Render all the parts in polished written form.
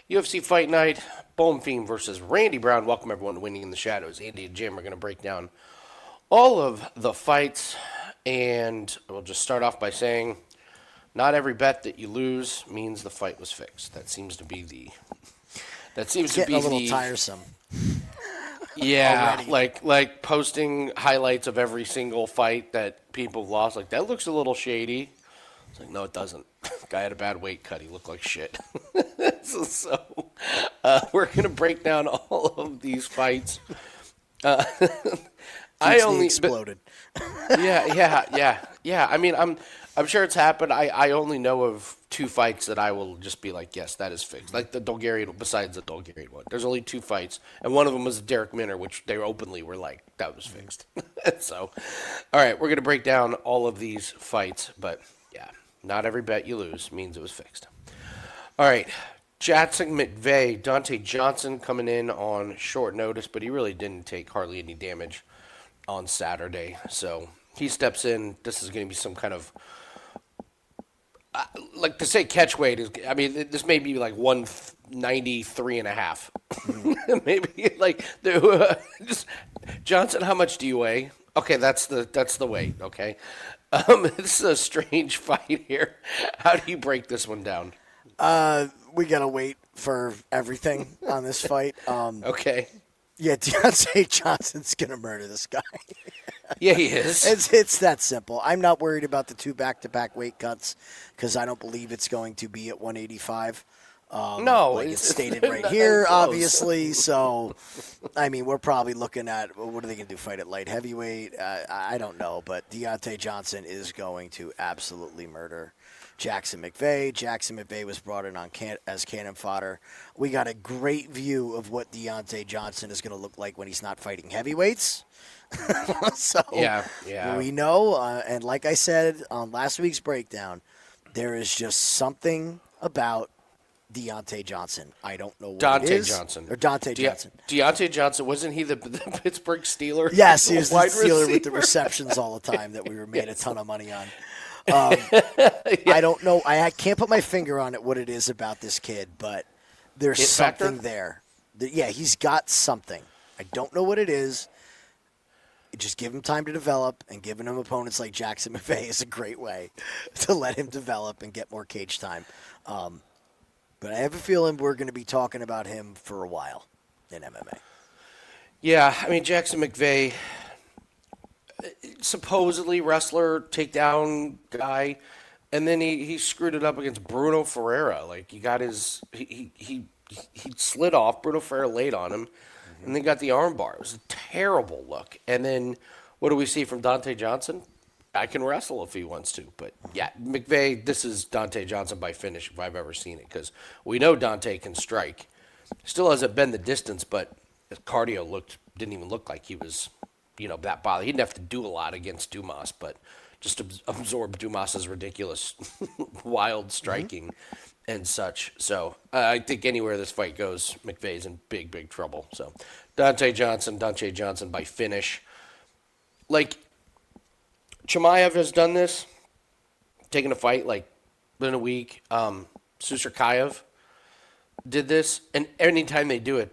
UFC Fight Night, Bonfim versus Randy Brown. Welcome everyone to Winning in the Shadows. Andy and Jim are going to break down all of the fights, and we'll just start off by saying, not every bet that you lose means the fight was fixed. That seems to be the. That seems It's to be getting a little the. tiresome. Yeah, already. like posting highlights of every single fight that people have lost. Like that looks a little shady. It's like, no, it doesn't. Guy had a bad weight cut. He looked like shit. We're going to break down all of these fights. I only exploded. Yeah. I mean, I'm sure it's happened. I only know of two fights that I will just be like, yes, that is fixed. Like the Bulgarian, besides the Bulgarian one. There's only two fights, and one of them was Derek Minner, which they openly were like, that was fixed. So, all right, we're going to break down all of these fights, but yeah, not every bet you lose means it was fixed. All right, Jackson McVey, Dante Johnson coming in on short notice, but he really didn't take hardly any damage on Saturday. So he steps in. This is going to be some kind of, like to say catch weight is, I mean, this may be like 193 and a half. Maybe like, just, Johnson, how much do you weigh? Okay, that's the weight, okay? This is a strange fight here. How do you break this one down? We got to wait for everything on this fight. Okay. Yeah, Deontay Johnson's going to murder this guy. Yeah, he is. It's that simple. I'm not worried about the two back-to-back weight cuts because I don't believe it's going to be at 185. No. Like it's stated right here, obviously. So, I mean, we're probably looking at, what are they going to do, fight at light heavyweight? I don't know, but Deontay Johnson is going to absolutely murder Jackson McVey. Jackson McVey was brought in on as cannon fodder. We got a great view of what Deontay Johnson is going to look like when he's not fighting heavyweights. So yeah. we know, and like I said on last week's breakdown, there is just something about Deontay Johnson. I don't know what it is. Johnson. Or Dante Johnson. Deontay Johnson, wasn't he the Pittsburgh Steeler? Yes, he was the wide Steeler with receiver? the receptions all the time that we were made a ton of money on. I don't know. I can't put my finger on it what it is about this kid, but there's something there. Yeah, he's got something. I don't know what it is. Just give him time to develop, and giving him opponents like Jackson McVey is a great way to let him develop and get more cage time. But I have a feeling we're going to be talking about him for a while in MMA. Yeah, I mean, Jackson McVey, supposedly wrestler, takedown guy, and then he screwed it up against Bruno Ferreira. Like, he got his he slid off. Bruno Ferreira laid on him, and then got the armbar. It was a terrible look. And then what do we see from Dante Johnson? I can wrestle if he wants to. But, yeah, McVey, this is Dante Johnson by finish if I've ever seen it, because we know Dante can strike. Still hasn't been the distance, but his cardio didn't even look like he was, that bothered. He didn't have to do a lot against Dumas, but just absorb Dumas's ridiculous, wild striking and such. So I think anywhere this fight goes, McVey's in big, big trouble. So Dante Johnson by finish. Like, Chimaev has done this, taken a fight like within a week. Susarkayev did this, and anytime they do it,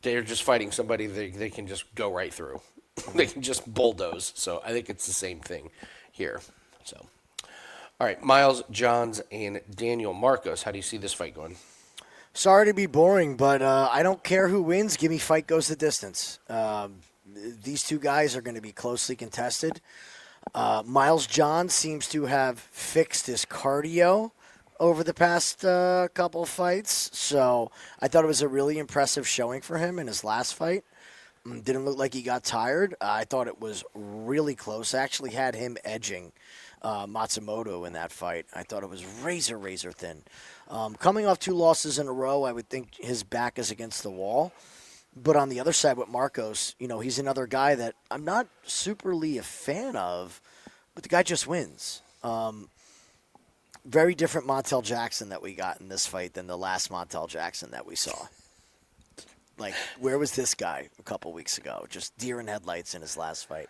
they're just fighting somebody they can just go right through. They can just bulldoze. So I think it's the same thing here. So, all right, Miles Johns and Daniel Marcos. How do you see this fight going? Sorry to be boring, but I don't care who wins. Give me fight goes the distance. These two guys are going to be closely contested. Miles Johns seems to have fixed his cardio over the past couple of fights, so I thought it was a really impressive showing for him in his last fight. Didn't look like he got tired. I thought it was really close. I actually had him edging Matsumoto in that fight. I thought it was razor, razor thin. Coming off two losses in a row, I would think his back is against the wall. But on the other side with Marcos, he's another guy that I'm not superly a fan of, but the guy just wins. Very different Montel Jackson that we got in this fight than the last Montel Jackson that we saw. Like, where was this guy a couple weeks ago? Just deer in headlights in his last fight.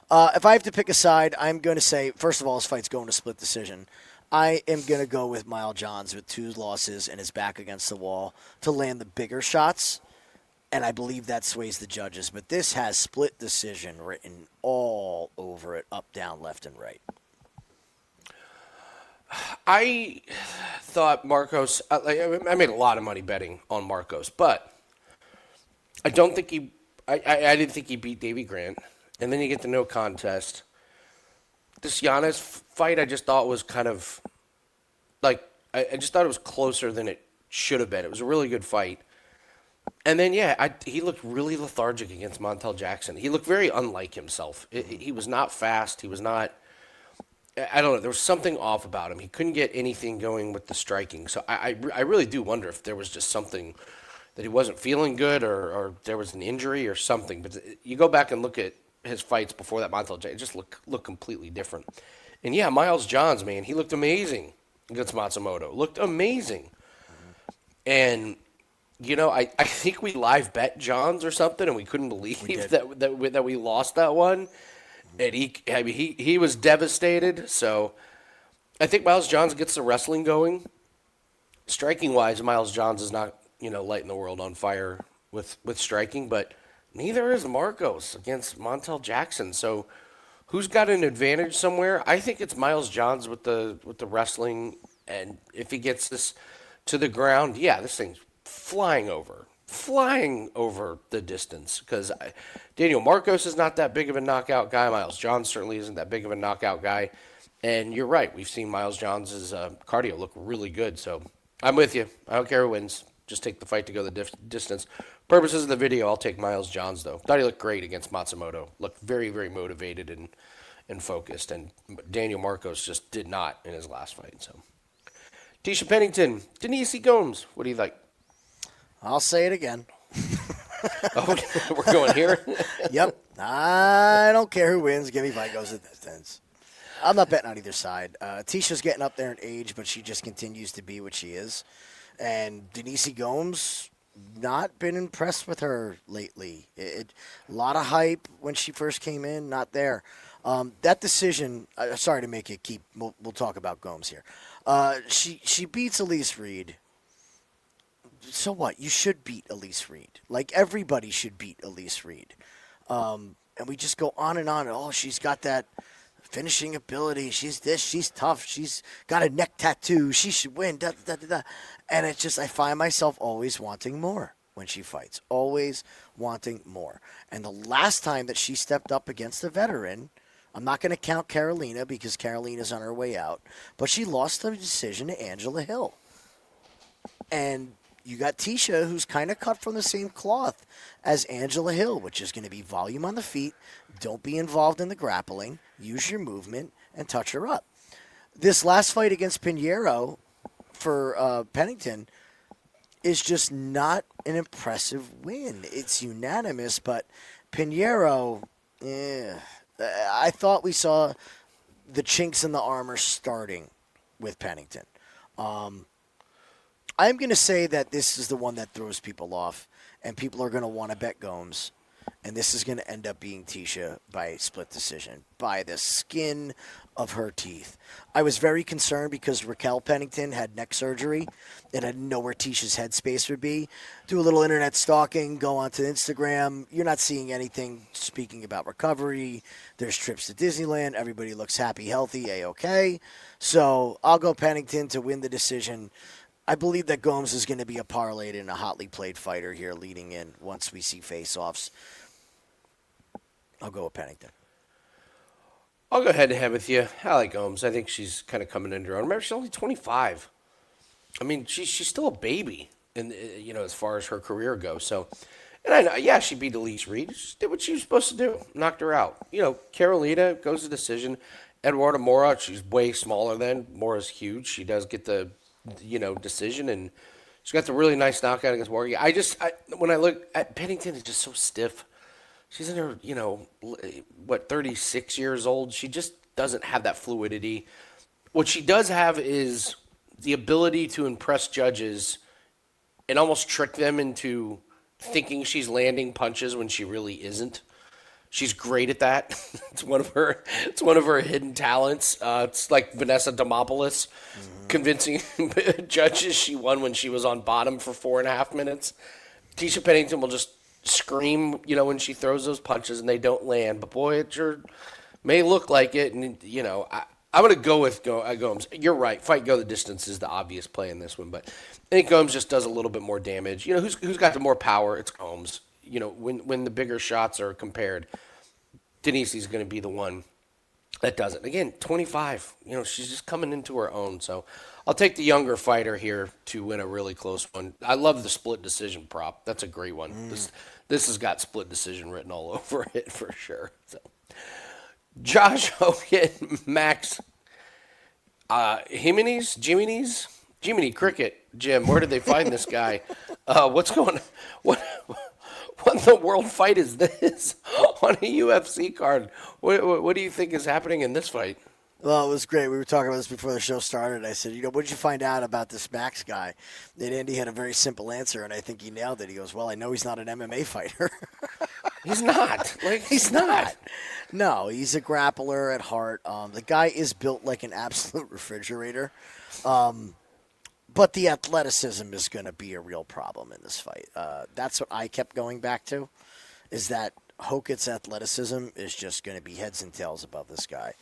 If I have to pick a side, I'm going to say, first of all, this fight's going to split decision. I am going to go with Miles Johns with 2 losses and his back against the wall to land the bigger shots, and I believe that sways the judges. But this has split decision written all over it, up, down, left, and right. I thought Marcos. I made a lot of money betting on Marcos, but I don't think he. I didn't think he beat Davy Grant, and then you get the no contest. This Giannis fight, I just thought was kind of like I just thought it was closer than it should have been. It was a really good fight, and then he looked really lethargic against Montel Jackson. He looked very unlike himself. He was not fast. He was not. I don't know. There was something off about him. He couldn't get anything going with the striking. So I really do wonder if there was just something that he wasn't feeling good or there was an injury or something. But you go back and look at his fights before that Montel Jackson, it just look completely different. And yeah, Miles Johns, man, he looked amazing against Matsumoto. Looked amazing. And, I think we live bet Johns or something, and we couldn't believe that we lost that one. And he was devastated. So I think Miles Johns gets the wrestling going. Striking wise, Miles Johns is not lighting the world on fire with striking, but neither is Marcos against Montel Jackson. So who's got an advantage somewhere? I think it's Miles Johns with the wrestling, and if he gets this to the ground, this thing's flying over the distance, because Daniel Marcos is not that big of a knockout guy. Miles Johns certainly isn't that big of a knockout guy. And you're right. We've seen Miles Johns' cardio look really good. So I'm with you. I don't care who wins. Just take the fight to go the distance. Purposes of the video, I'll take Miles Johns, though. Thought he looked great against Matsumoto. Looked very, very motivated and focused. And Daniel Marcos just did not in his last fight. So Tisha Pennington, Denise Gomes. What do you like? I'll say it again. Oh, we're going here? Yep. I don't care who wins. Give me fight goes the distance. I'm not betting on either side. Tisha's getting up there in age, but she just continues to be what she is. And Denise Gomes, not been impressed with her lately. A lot of hype when she first came in, not there. That decision, sorry to make it keep, we'll talk about Gomes here. She beats Elise Reed. So what? You should beat Elise Reed. Like, everybody should beat Elise Reed. And we just go on and on. Oh, she's got that finishing ability. She's this. She's tough. She's got a neck tattoo. She should win. Da, da, da, da. And it's just, I find myself always wanting more when she fights. Always wanting more. And the last time that she stepped up against a veteran, I'm not going to count Carolina because Carolina's on her way out, but she lost the decision to Angela Hill. And you got Tisha, who's kind of cut from the same cloth as Angela Hill, which is going to be volume on the feet. Don't be involved in the grappling. Use your movement and touch her up. This last fight against Pinheiro for Pennington is just not an impressive win. It's unanimous, but Pinheiro, I thought we saw the chinks in the armor starting with Pennington. I'm going to say that this is the one that throws people off, and people are going to want to bet Gomes, and this is going to end up being Tisha by split decision, by the skin of her teeth. I was very concerned because Raquel Pennington had neck surgery, and I didn't know where Tisha's headspace would be. Do a little internet stalking, go onto Instagram. You're not seeing anything speaking about recovery. There's trips to Disneyland. Everybody looks happy, healthy, A-okay. So I'll go Pennington to win the decision. I believe that Gomes is going to be a parlayed and a hotly played fighter here leading in once we see face-offs. I'll go with Pennington. I'll go head-to-head with you. I like Gomes. I think she's kind of coming into her own. Remember, she's only 25. I mean, she's still a baby, as far as her career goes. So, and I know, she beat Elise Reed. She did what she was supposed to do. Knocked her out. Carolina goes to decision. Eduardo Mora, she's way smaller than. Mora's huge. She does get the decision, and she got the really nice knockout against Morgan. When I look at Pennington, it's just so stiff. She's in her, 36 years old. She just doesn't have that fluidity. What she does have is the ability to impress judges and almost trick them into thinking she's landing punches when she really isn't. She's great at that. It's one of her hidden talents. It's like Vanessa Demopoulos convincing judges she won when she was on bottom for 4.5 minutes. Tisha Pennington will just scream, when she throws those punches and they don't land. But boy, it sure may look like it. And I'm going to go with Gomes. You're right. Fight go the distance is the obvious play in this one, but I think Gomes just does a little bit more damage. Who's got the more power? It's Gomes. When the bigger shots are compared, Denise's going to be the one that does it. Again, 25. She's just coming into her own. So I'll take the younger fighter here to win a really close one. I love the split decision prop. That's a great one. This has got split decision written all over it for sure. So Josh Hokit, Max Gimenis Cricket. Jim, where did they find this guy? What's going on? What in the world fight is this on a UFC card? What do you think is happening in this fight? Well, it was great. We were talking about this before the show started. I said, what did you find out about this Max guy? And Andy had a very simple answer, and I think he nailed it. He goes, well, I know he's not an MMA fighter. He's not. He's not. No, he's a grappler at heart. The guy is built like an absolute refrigerator. But the athleticism is going to be a real problem in this fight. That's what I kept going back to, is that Hokit's athleticism is just going to be heads and tails above this guy.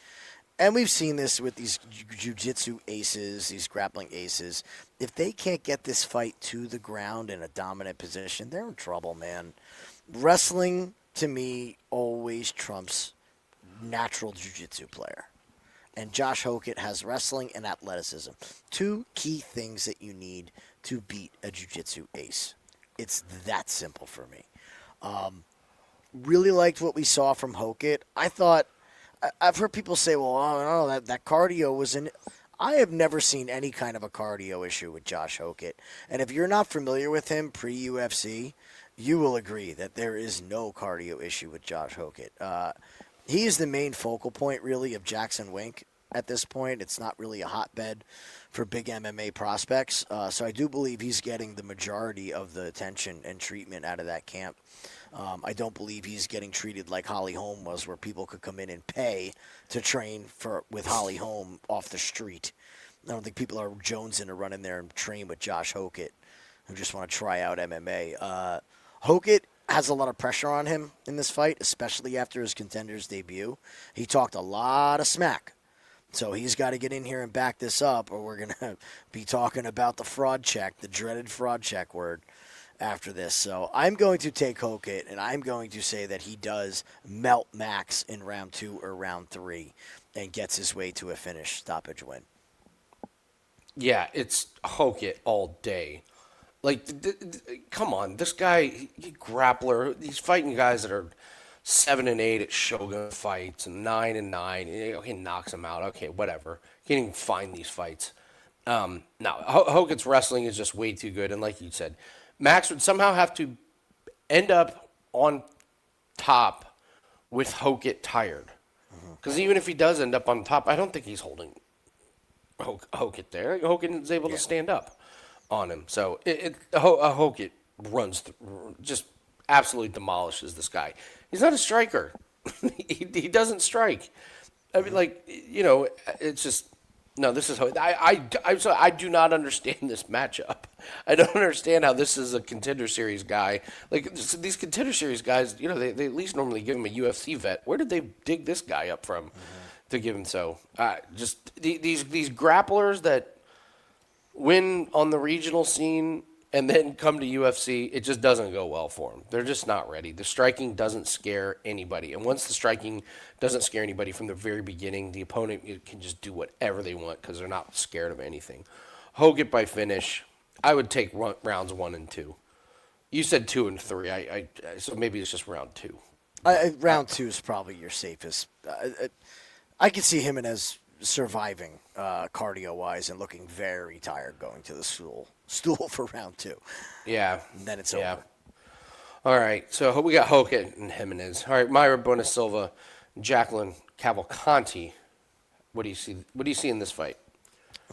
And we've seen this with these jiu-jitsu aces, these grappling aces. If they can't get this fight to the ground in a dominant position, they're in trouble, man. Wrestling, to me, always trumps natural jiu-jitsu player. And Josh Hokit has wrestling and athleticism. Two key things that you need to beat a jiu-jitsu ace. It's that simple for me. Really liked what we saw from Hokit. I've heard people say, well, I don't know, that cardio was in. I have never seen any kind of a cardio issue with Josh Hokit. And if you're not familiar with him pre-UFC, you will agree that there is no cardio issue with Josh Hokit. He is the main focal point, really, of Jackson Wink at this point. It's not really a hotbed for big MMA prospects. So I do believe he's getting the majority of the attention and treatment out of that camp. I don't believe he's getting treated like Holly Holm was, where people could come in and pay to train with Holly Holm off the street. I don't think people are jonesing to run in there and train with Josh Hokit, who just want to try out MMA. Hokit has a lot of pressure on him in this fight, especially after his Contenders debut. He talked a lot of smack. So he's got to get in here and back this up, or we're going to be talking about the fraud check, the dreaded fraud check word after this. So I'm going to take Hokit, and I'm going to say that he does melt Max in round 2 or round 3 and gets his way to a finish stoppage win. Yeah, it's Hokit all day. Come on, this guy, he grappler. He's fighting guys that are 7-8 at Shogun fights and 9-9. He knocks them out. Okay, whatever. He can't even find these fights. No, Hokit's wrestling is just way too good. And like you said, Max would somehow have to end up on top with Hokit tired. Because even if he does end up on top, I don't think he's holding Hokit there. Hokit is able to stand up on him. So Hokit runs, just absolutely demolishes this guy. He's not a striker. he doesn't strike. I mean, it's just, no, this is, I do not understand this matchup. I don't understand how this is a Contender Series guy. These Contender Series guys, they at least normally give him a UFC vet. Where did they dig this guy up from to give him so? Just these grapplers that win on the regional scene and then come to UFC, it just doesn't go well for them. They're just not ready. The striking doesn't scare anybody. And once the striking doesn't scare anybody from the very beginning, the opponent can just do whatever they want because they're not scared of anything. Hokit by finish, I would take rounds 1 and 2. You said 2 and 3. So maybe it's just round 2. Round 2 is probably your safest. I could see Gimenis surviving cardio-wise and looking very tired going to the stool for round 2. Yeah. And then it's over. All right, so we got Hokit and Gimenis. All right, Mayra Bona Silva, Jacqueline Cavalcanti. What do you see? What do you see in this fight?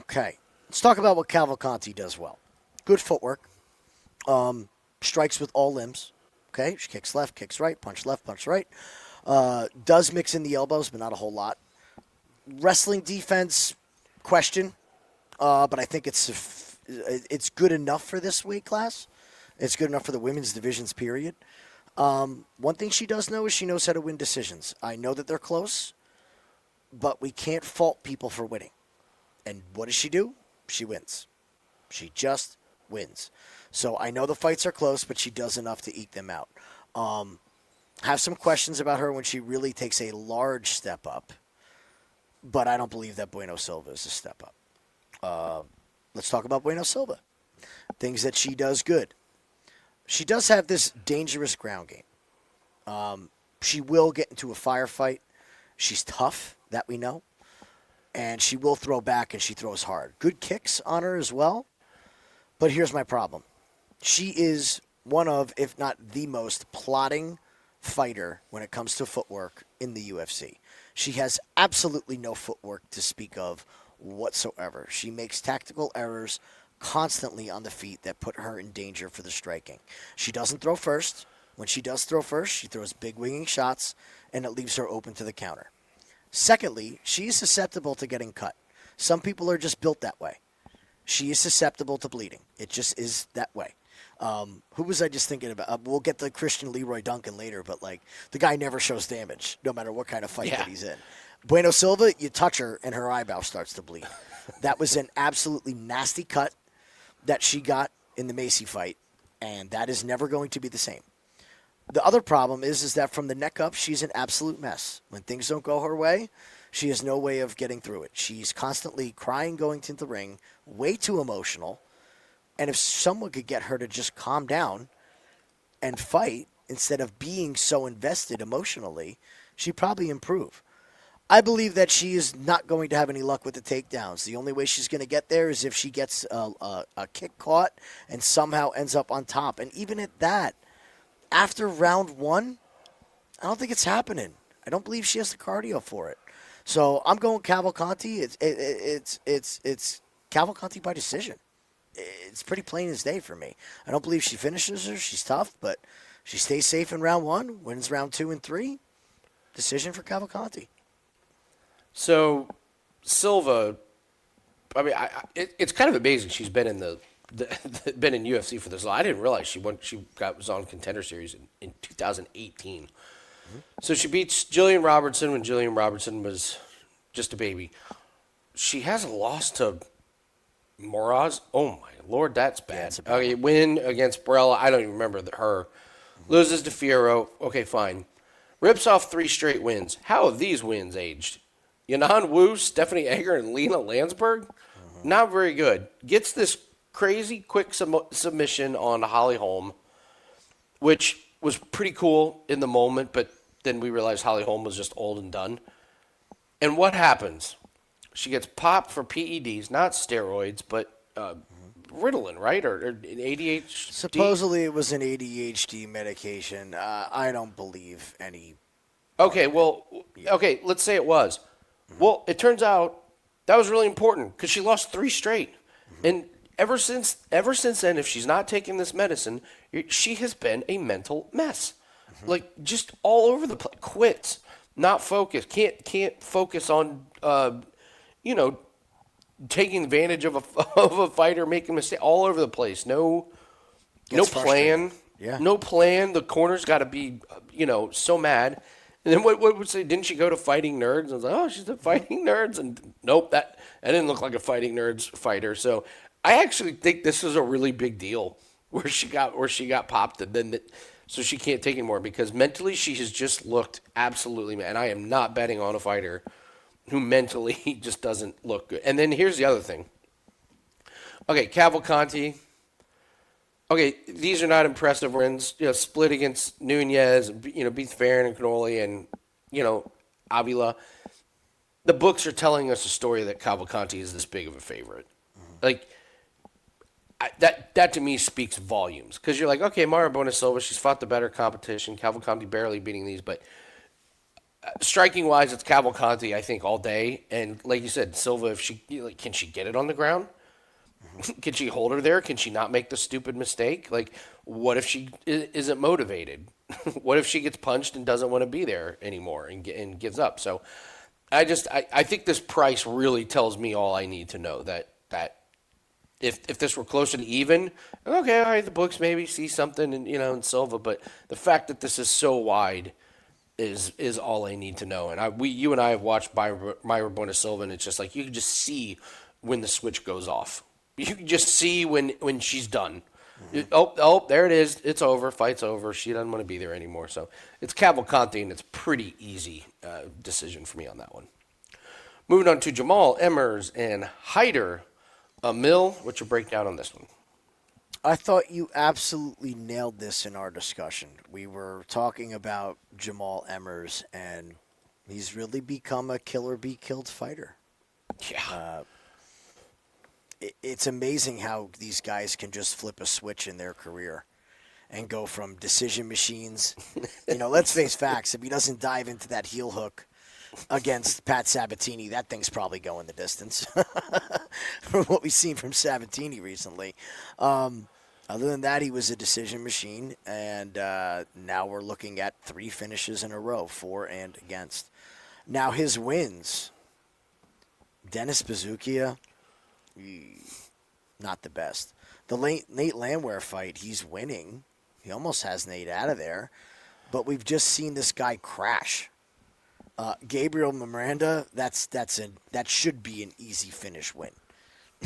Okay, let's talk about what Cavalcanti does well. Good footwork. Strikes with all limbs. Okay, she kicks left, kicks right, punch left, punch right. Does mix in the elbows, but not a whole lot. Wrestling defense, question, but I think it's good enough for this weight class. It's good enough for the women's divisions, period. One thing she does know is she knows how to win decisions. I know that they're close, but we can't fault people for winning. And what does she do? She wins. She just wins. So I know the fights are close, but she does enough to eke them out. Have some questions about her when she really takes a large step up, but I don't believe that Bueno Silva is a step up. Let's talk about Bueno Silva. Things that she does good. She does have this dangerous ground game. She will get into a firefight. She's tough, that we know. And she will throw back, and she throws hard. Good kicks on her as well. But here's my problem. She is one of, if not the most plotting fighter when it comes to footwork in the UFC. She has absolutely no footwork to speak of whatsoever. She makes tactical errors constantly on the feet that put her in danger for the striking. She doesn't throw first. When she does throw first, she throws big winging shots, and it leaves her open to the counter. Secondly, she is susceptible to getting cut. Some people are just built that way. She is susceptible to bleeding. It just is that way. Who was I just thinking about? We'll get to Christian Leroy Duncan later, but like the guy never shows damage, no matter what kind of fight that he's in. Bueno Silva, you touch her and her eyebrow starts to bleed. That was an absolutely nasty cut that she got in the Macy fight, and that is never going to be the same. The other problem is that from the neck up, she's an absolute mess. When things don't go her way, she has no way of getting through it. She's constantly crying going to the ring, way too emotional. And if someone could get her to just calm down and fight instead of being so invested emotionally, she'd probably improve. I believe that she is not going to have any luck with the takedowns. The only way she's going to get there is if she gets a kick caught and somehow ends up on top. And even at that, after round one, I don't think it's happening. I don't believe she has the cardio for it. So I'm going Cavalcanti. It's Cavalcanti by decision. It's pretty plain as day for me. I don't believe she finishes her. She's tough, but she stays safe in round one, wins round 2 and 3. Decision for Cavalcanti. So Silva, I mean, it's kind of amazing she's been in been in UFC for this long. I didn't realize she was on Contender Series in 2018. Mm-hmm. So she beats Jillian Robertson when Jillian Robertson was just a baby. She has a loss to Moraz. Oh my Lord, that's bad. Yeah, okay, win against Barella. I don't even remember her. Mm-hmm. Loses to Fierro. Okay, fine. Rips off 3 straight wins. How have these wins aged? Yanan Wu, Stephanie Egger, and Lena Landsberg? Mm-hmm. Not very good. Gets this crazy quick submission on Holly Holm, which was pretty cool in the moment, but then we realized Holly Holm was just old and done. And what happens? She gets popped for PEDs, not steroids, but Ritalin, right? Or an ADHD? Supposedly it was an ADHD medication. I don't believe any. Okay, well, okay, let's say it was. Mm-hmm. Well, it turns out that was really important because she lost 3 straight. Mm-hmm. And ever since then, if she's not taking this medicine, she has been a mental mess. Mm-hmm. Like, just all over the place. Quits. Not focused. Can't focus on, taking advantage of a fighter, making a mistake. All over the place. No plan. Yeah. No plan. The corner's got to be, so mad. And then what would say? Didn't she go to Fighting Nerds? I was like, oh, she's at Fighting Nerds, and nope, that didn't look like a Fighting Nerds fighter. So I actually think this is a really big deal where she got popped, and then so she can't take anymore because mentally she has just looked absolutely mad. And I am not betting on a fighter who mentally just doesn't look good. And then here's the other thing. Okay, Cavalcanti. Okay, these are not impressive wins. Split against Nunez, beats Farron and Cannoli and, Avila. The books are telling us a story that Cavalcanti is this big of a favorite. Mm-hmm. Like, that to me speaks volumes. Because you're like, okay, Mara Bonasilva, she's fought the better competition. Cavalcanti barely beating these. But striking-wise, it's Cavalcanti, I think, all day. And like you said, Silva, if can she get it on the ground? Can she hold her there? Can she not make the stupid mistake? Like, what if she isn't motivated? What if she gets punched and doesn't want to be there anymore and gives up? So I think this price really tells me all I need to know that if this were closer to even, okay, all right, the books maybe see something in Silva, but the fact that this is so wide is all I need to know. And you and I have watched Myra Bona Silva, and it's just like you can just see when the switch goes off. You can just see when she's done. Oh, there it is. It's over. Fight's over. She doesn't want to be there anymore. So it's Cavalcanti, and it's pretty easy decision for me on that one. Moving on to Jamall, Emmers, and Hyder. Amil, what's your breakdown on this one? I thought you absolutely nailed this in our discussion. We were talking about Jamall Emmers, and he's really become a killer be killed fighter. Yeah. It's amazing how these guys can just flip a switch in their career and go from decision machines. Let's face facts. If he doesn't dive into that heel hook against Pat Sabatini, that thing's probably going the distance from what we've seen from Sabatini recently. Other than that, he was a decision machine, and now we're looking at 3 finishes in a row, for and against. Now his wins, Dennis Bazookia, not the best. The Nate Landwehr fight, he's winning. He almost has Nate out of there, but we've just seen this guy crash. Gabriel Miranda, that should be an easy finish win.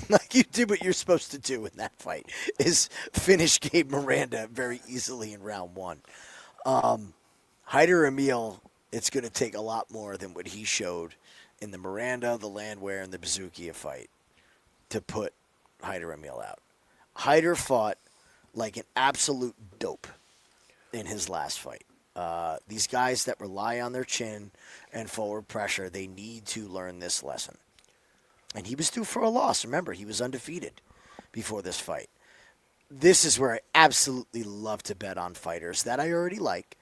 Like, you did what you're supposed to do in that fight, is finish Gabe Miranda very easily in round 1. Hyder Amil, it's going to take a lot more than what he showed in the Miranda, the Landwehr, and the Bazookia fight to put Hyder Amil out. Hyder fought like an absolute dope in his last fight. These guys that rely on their chin and forward pressure, they need to learn this lesson. And he was due for a loss. Remember, he was undefeated before this fight. This is where I absolutely love to bet on fighters that I already like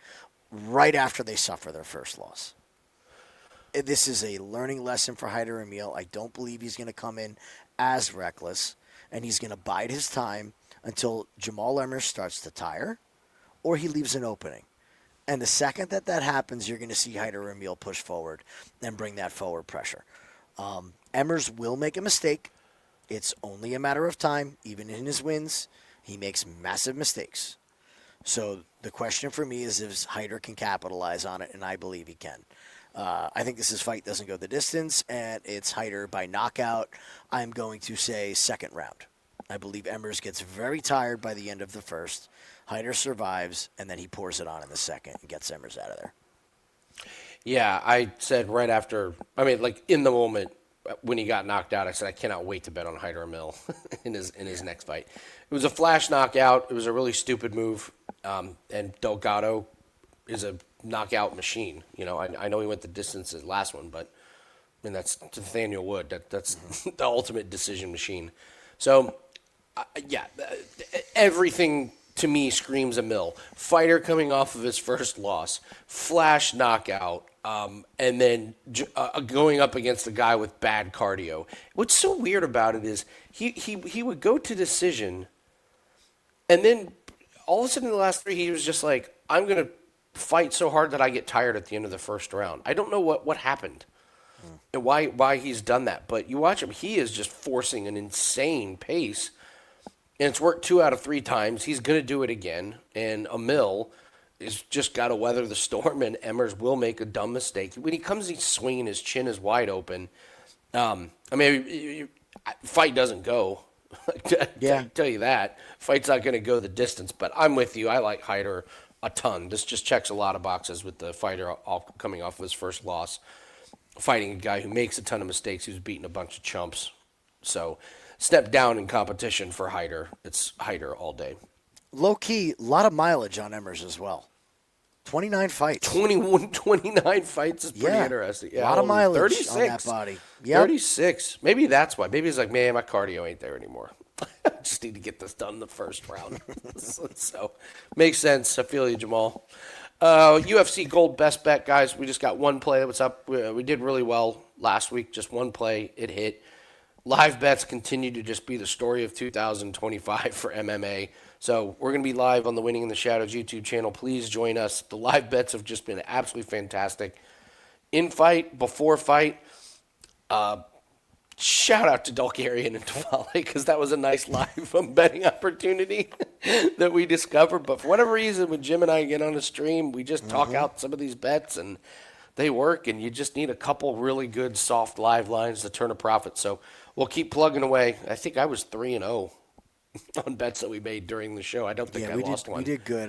right after they suffer their first loss. This is a learning lesson for Hyder Amil. I don't believe he's going to come in as reckless, and he's going to bide his time until Jamall Emmers starts to tire or he leaves an opening. And the second that happens, you're going to see Hyder Amil push forward and bring that forward pressure. Emmers will make a mistake. It's only a matter of time. Even in his wins, he makes massive mistakes. So the question for me is if Hyder can capitalize on it, and I believe he can. I think this fight doesn't go the distance, and it's Hyder by knockout. I'm going to say second round. I believe Emmers gets very tired by the end of the first. Hyder survives, and then he pours it on in the second and gets Emmers out of there. Yeah, I said right after, in the moment when he got knocked out, I said I cannot wait to bet on Hyder Amil in his next fight. It was a flash knockout. It was a really stupid move, and Delgado is a knockout machine. I know he went the distance his last one, but that's Nathaniel Wood. That's the ultimate decision machine. So, everything to me screams Amil. Fighter coming off of his first loss, flash knockout, and then going up against a guy with bad cardio. What's so weird about it is he would go to decision, and then all of a sudden in the last 3 he was just like, I'm going to fight so hard that I get tired at the end of the first round. I don't know what happened and why he's done that, but you watch him, he is just forcing an insane pace, and it's worked 2 out of 3 times. He's going to do it again, and Amil is just got to weather the storm, and Emmers will make a dumb mistake. When he comes, he's swinging, his chin is wide open. Fight doesn't go. I tell you that. Fight's not going to go the distance, but I'm with you. I like Hyder a ton. This just checks a lot of boxes with the fighter coming off of his first loss, fighting a guy who makes a ton of mistakes, who's beating a bunch of chumps. So, step down in competition for Hyder. It's Hyder all day. Low key, a lot of mileage on Emmers as well. 29 fights. 29 fights is pretty interesting. Yeah, a lot of mileage 36. on that body. Yep. 36. Maybe that's why. Maybe he's like, man, my cardio ain't there anymore. I just need to get this done in the first round. So, makes sense. I feel you, Jamall. UFC Gold Best Bet, guys. We just got one play that was up. We did really well last week. Just one play. It hit. live bets continue to just be the story of 2025 for MMA. So we're going to be live on the Winning in the Shadows YouTube channel. Please join us. The live bets have just been absolutely fantastic. In fight, before fight, shout out to Bulgarian and Tavale because that was a nice live betting opportunity that we discovered. But for whatever reason, when Jim and I get on a stream, we just talk out some of these bets and they work. And you just need a couple really good soft live lines to turn a profit. So we'll keep plugging away. I think I was 3-0 on bets that we made during the show. I don't think I lost one. We did good.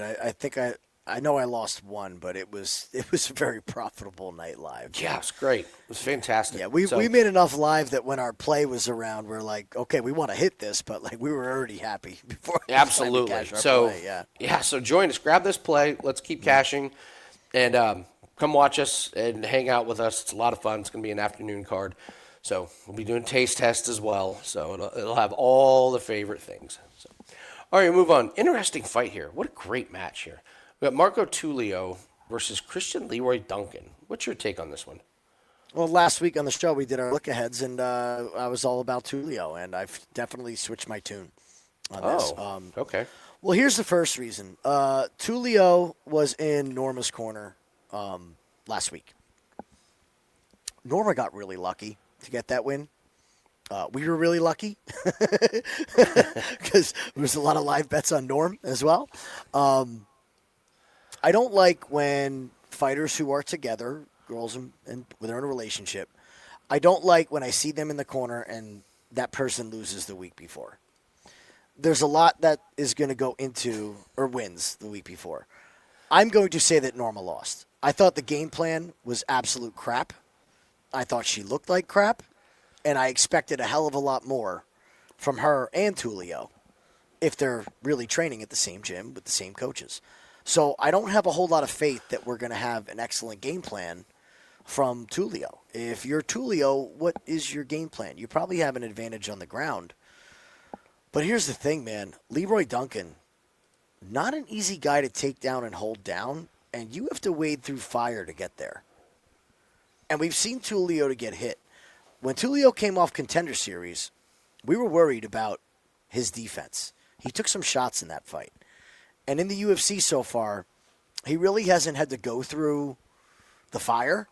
I know I lost one, but it was a very profitable night live. Yeah, it's great. It was fantastic. Yeah, we made enough live that when our play was around, we're like, okay, we want to hit this, but like we were already happy before. Absolutely. So play, so join us, grab this play. Let's keep cashing, and come watch us and hang out with us. It's a lot of fun. It's going to be an afternoon card, so we'll be doing taste tests as well. So it'll have all the favorite things. So, all right, move on. Interesting fight here. What a great match here. We got Marco Tulio versus Christian Leroy Duncan. What's your take on this one? Well, last week on the show, we did our look-aheads, and I was all about Tulio, and I've definitely switched my tune on this. Okay. Well, here's the first reason. Tulio was in Norma's corner last week. Norma got really lucky to get that win. We were really lucky because there was a lot of live bets on Norm as well. I don't like when fighters who are together, girls and when they're in a relationship, I don't like when I see them in the corner and that person loses the week before. There's a lot that is going to go into or wins the week before. I'm going to say that Norma lost. I thought the game plan was absolute crap. I thought she looked like crap. And I expected a hell of a lot more from her and Tulio if they're really training at the same gym with the same coaches. So I don't have a whole lot of faith that we're going to have an excellent game plan from Tulio. If you're Tulio, what is your game plan? You probably have an advantage on the ground. But here's the thing, man. Leroy Duncan, not an easy guy to take down and hold down, and you have to wade through fire to get there. And we've seen Tulio to get hit. When Tulio came off Contender Series, we were worried about his defense. He took some shots in that fight. And in the UFC so far, he really hasn't had to go through the fire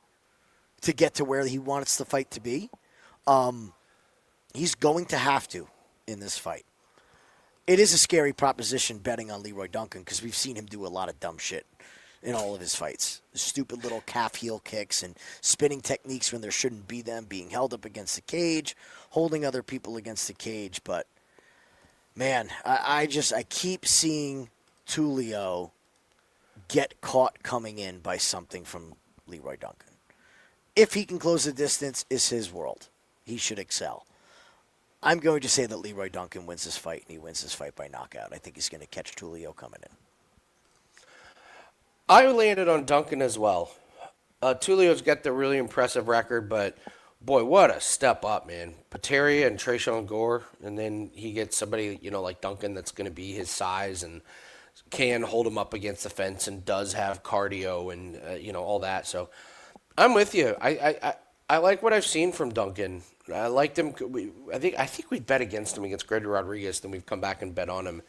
to get to where he wants the fight to be. He's going to have to in this fight. It is a scary proposition betting on Leroy Duncan because we've seen him do a lot of dumb shit in all of his fights. Stupid little calf heel kicks and spinning techniques when there shouldn't be them, being held up against the cage, holding other people against the cage. But, man, I keep seeing Tulio get caught coming in by something from Leroy Duncan. If he can close the distance, it's his world. He should excel. I'm going to say that Leroy Duncan wins this fight, and he wins this fight by knockout. I think he's going to catch Tulio coming in. I landed on Duncan as well. Tulio's got the really impressive record, but boy, what a step up, man. Pateria and Tresean Gore, and then he gets somebody, like Duncan that's going to be his size and can hold him up against the fence and does have cardio and, all that. So I'm with you. I like what I've seen from Duncan. I liked him. I think we bet against him against Gregory Rodriguez, then we've come back and bet on him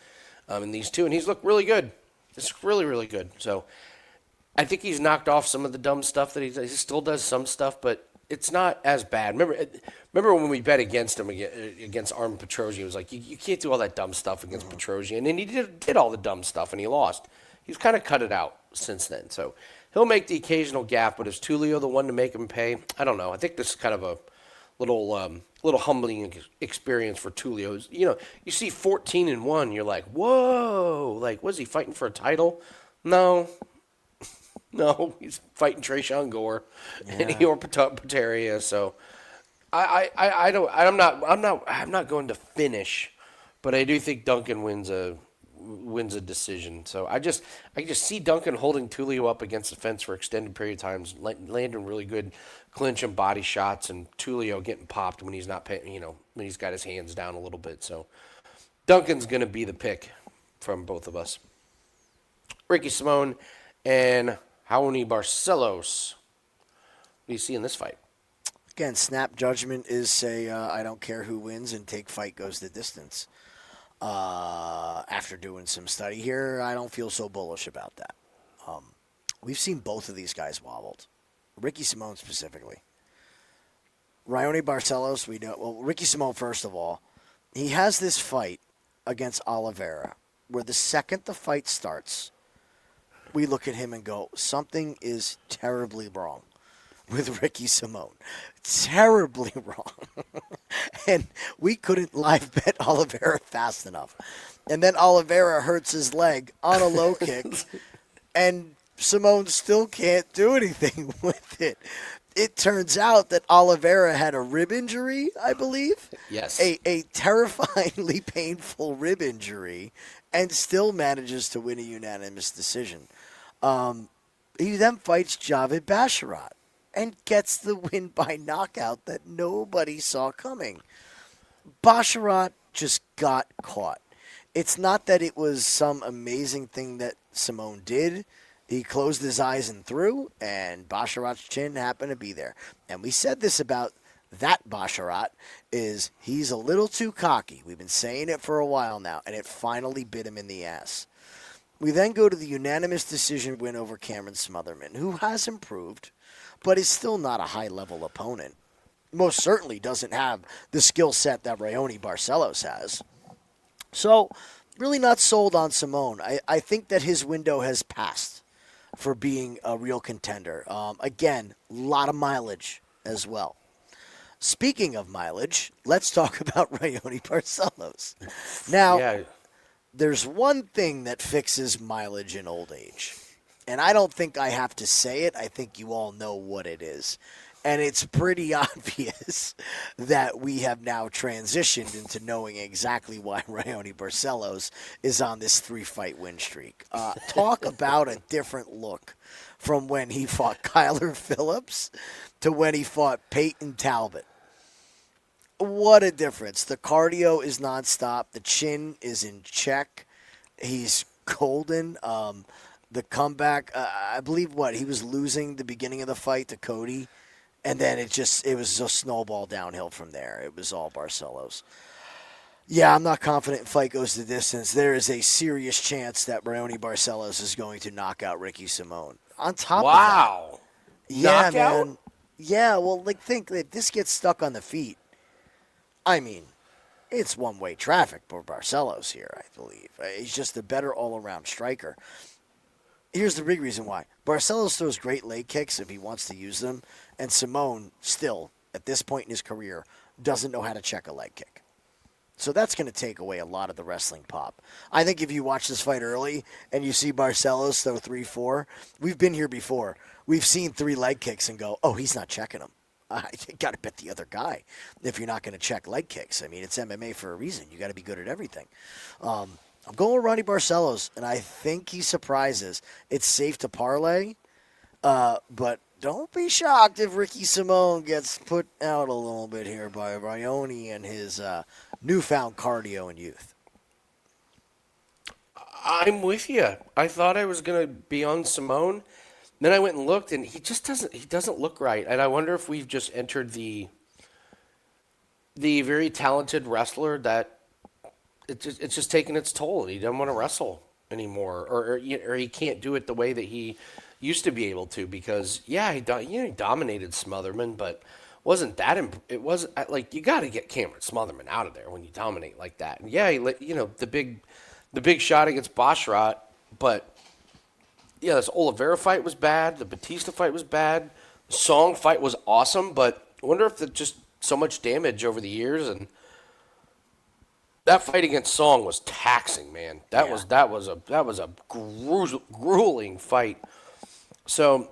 in these two, and he's looked really good. It's really, really good. So I think he's knocked off some of the dumb stuff that he does. He still does some stuff, but it's not as bad. Remember when we bet against him against Armin Petrosyan? It was like, you can't do all that dumb stuff against Petrosyan. And then he did all the dumb stuff, and he lost. He's kind of cut it out since then. So he'll make the occasional gaffe, but is Tulio the one to make him pay? I don't know. I think this is kind of a little humbling experience for Tulio. You see 14-1, you're like, whoa, like, was he fighting for a title? No, he's fighting Tresean Gore and Igor Pateria. So I'm not going to finish, but I do think Duncan wins a decision. So I just see Duncan holding Tulio up against the fence for extended period of times, landing really good clinch and body shots, and Tulio getting popped when he's not paying, when he's got his hands down a little bit. So Duncan's going to be the pick from both of us. Ricky Simone and Raoni Barcelos. What do you see in this fight? Again, snap judgment is say, I don't care who wins and take fight goes the distance. After doing some study here, I don't feel so bullish about that. We've seen both of these guys wobbled. Ricky Simone specifically. Raoni Barcelos, we know. Well, Ricky Simone, first of all, he has this fight against Oliveira where the second the fight starts, we look at him and go, something is terribly wrong with Ricky Simone. Terribly wrong. And we couldn't live bet Oliveira fast enough. And then Oliveira hurts his leg on a low kick, and Simone still can't do anything with it. It turns out that Oliveira had a rib injury, I believe. Yes. A terrifyingly painful rib injury, and still manages to win a unanimous decision. He then fights Javid Basharat and gets the win by knockout that nobody saw coming. Basharat just got caught. It's not that it was some amazing thing that Simone did. He closed his eyes and threw, and Basharat's chin happened to be there. And we said this about that Basharat, is he's a little too cocky. We've been saying it for a while now, and it finally bit him in the ass. We then go to the unanimous decision win over Cameron Smotherman, who has improved, but is still not a high-level opponent. Most certainly doesn't have the skill set that Raoni Barcelos has. So, really not sold on Simone. I think that his window has passed for being a real contender. Again, a lot of mileage as well. Speaking of mileage, let's talk about Raoni Barcelos. Now, there's one thing that fixes mileage in old age. And I don't think I have to say it. I think you all know what it is. And it's pretty obvious that we have now transitioned into knowing exactly why Raoni Barcelos is on this 3-fight win streak. Talk about a different look from when he fought Kyler Phillips to when he fought Peyton Talbot. What a difference. The cardio is nonstop. The chin is in check. He's golden. The comeback, I believe he was losing the beginning of the fight to Cody. And then it was a snowball downhill from there. It was all Barcelos. Yeah, I'm not confident fight goes the distance. There is a serious chance that Raoni Barcelos is going to knock out Ricky Simone. On top of that. Yeah, knockout? man. Yeah, well, think if this gets stuck on the feet, I mean, it's one-way traffic for Barcelos here, I believe. He's just a better all-around striker. Here's the big reason why. Barcelos throws great leg kicks if he wants to use them, and Simone still, at this point in his career, doesn't know how to check a leg kick. So that's going to take away a lot of the wrestling pop. I think if you watch this fight early and you see Barcelos throw 3-4, we've been here before. We've seen 3 leg kicks and go, oh, he's not checking them. You got to bet the other guy if you're not going to check leg kicks. I mean, it's MMA for a reason. You got to be good at everything. I'm going with Ronnie Barcelos, and I think he surprises. It's safe to parlay, but don't be shocked if Ricky Simone gets put out a little bit here by Raoni and his newfound cardio and youth. I'm with you. I thought I was going to be on Simone. Then I went and looked, and he doesn't look right. And I wonder if we've just entered the very talented wrestler that it's just taking its toll, and he doesn't want to wrestle anymore, or he can't do it the way that he used to be able to, because he dominated Smotherman, but wasn't that it wasn't like, you got to get Cameron Smotherman out of there when you dominate like that. And the big shot against Basharat, but this Oliveira fight was bad, the Batista fight was bad, the Song fight was awesome, but I wonder if just so much damage over the years, and that fight against Song was taxing, man. That was a grueling fight. So,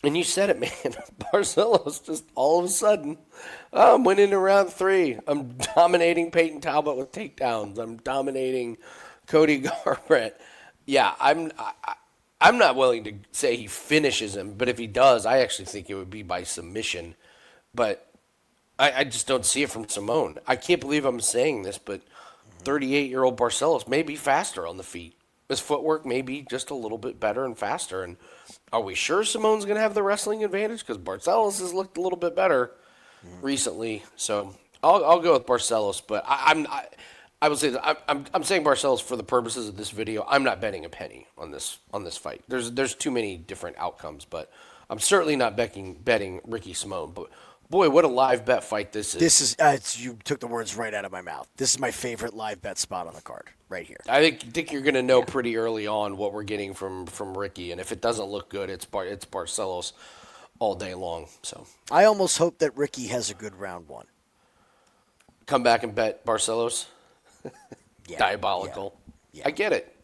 and you said it, man. Barcelos just all of a sudden, I'm winning in round 3. I'm dominating Peyton Talbot with takedowns. I'm dominating Cody Garbrandt. Yeah, I'm not willing to say he finishes him, but if he does, I actually think it would be by submission. But I just don't see it from Simone. I can't believe I'm saying this, but 38-year-old Barcelos may be faster on the feet. His footwork may be just a little bit better and faster. And are we sure Simone's going to have the wrestling advantage? Because Barcelos has looked a little bit better recently. So I'll go with Barcelos. But I would say that I'm saying Barcelos for the purposes of this video. I'm not betting a penny on this fight. There's too many different outcomes. But I'm certainly not betting Ricky Simone. But boy, what a live bet fight this is. This is you took the words right out of my mouth. This is my favorite live bet spot on the card right here. I think you're going to know pretty early on what we're getting from Ricky, and if it doesn't look good, it's Barcelos all day long. So I almost hope that Ricky has a good round one. Come back and bet Barcelos. Yeah, Diabolical. Yeah. I get it.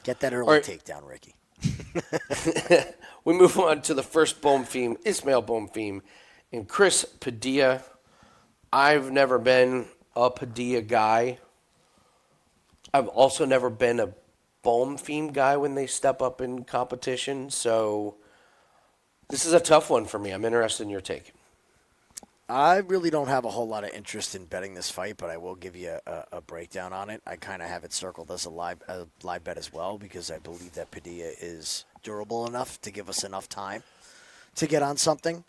Get that early right. takedown, Ricky. We move on to the first Bonfim, Ismail Bonfim, and Chris Padilla. I've never been a Padilla guy. I've also never been a Bonfim guy when they step up in competition. So this is a tough one for me. I'm interested in your take. I really don't have a whole lot of interest in betting this fight, but I will give you a breakdown on it. I kind of have it circled as a live bet as well because I believe that Padilla is durable enough to give us enough time to get on something.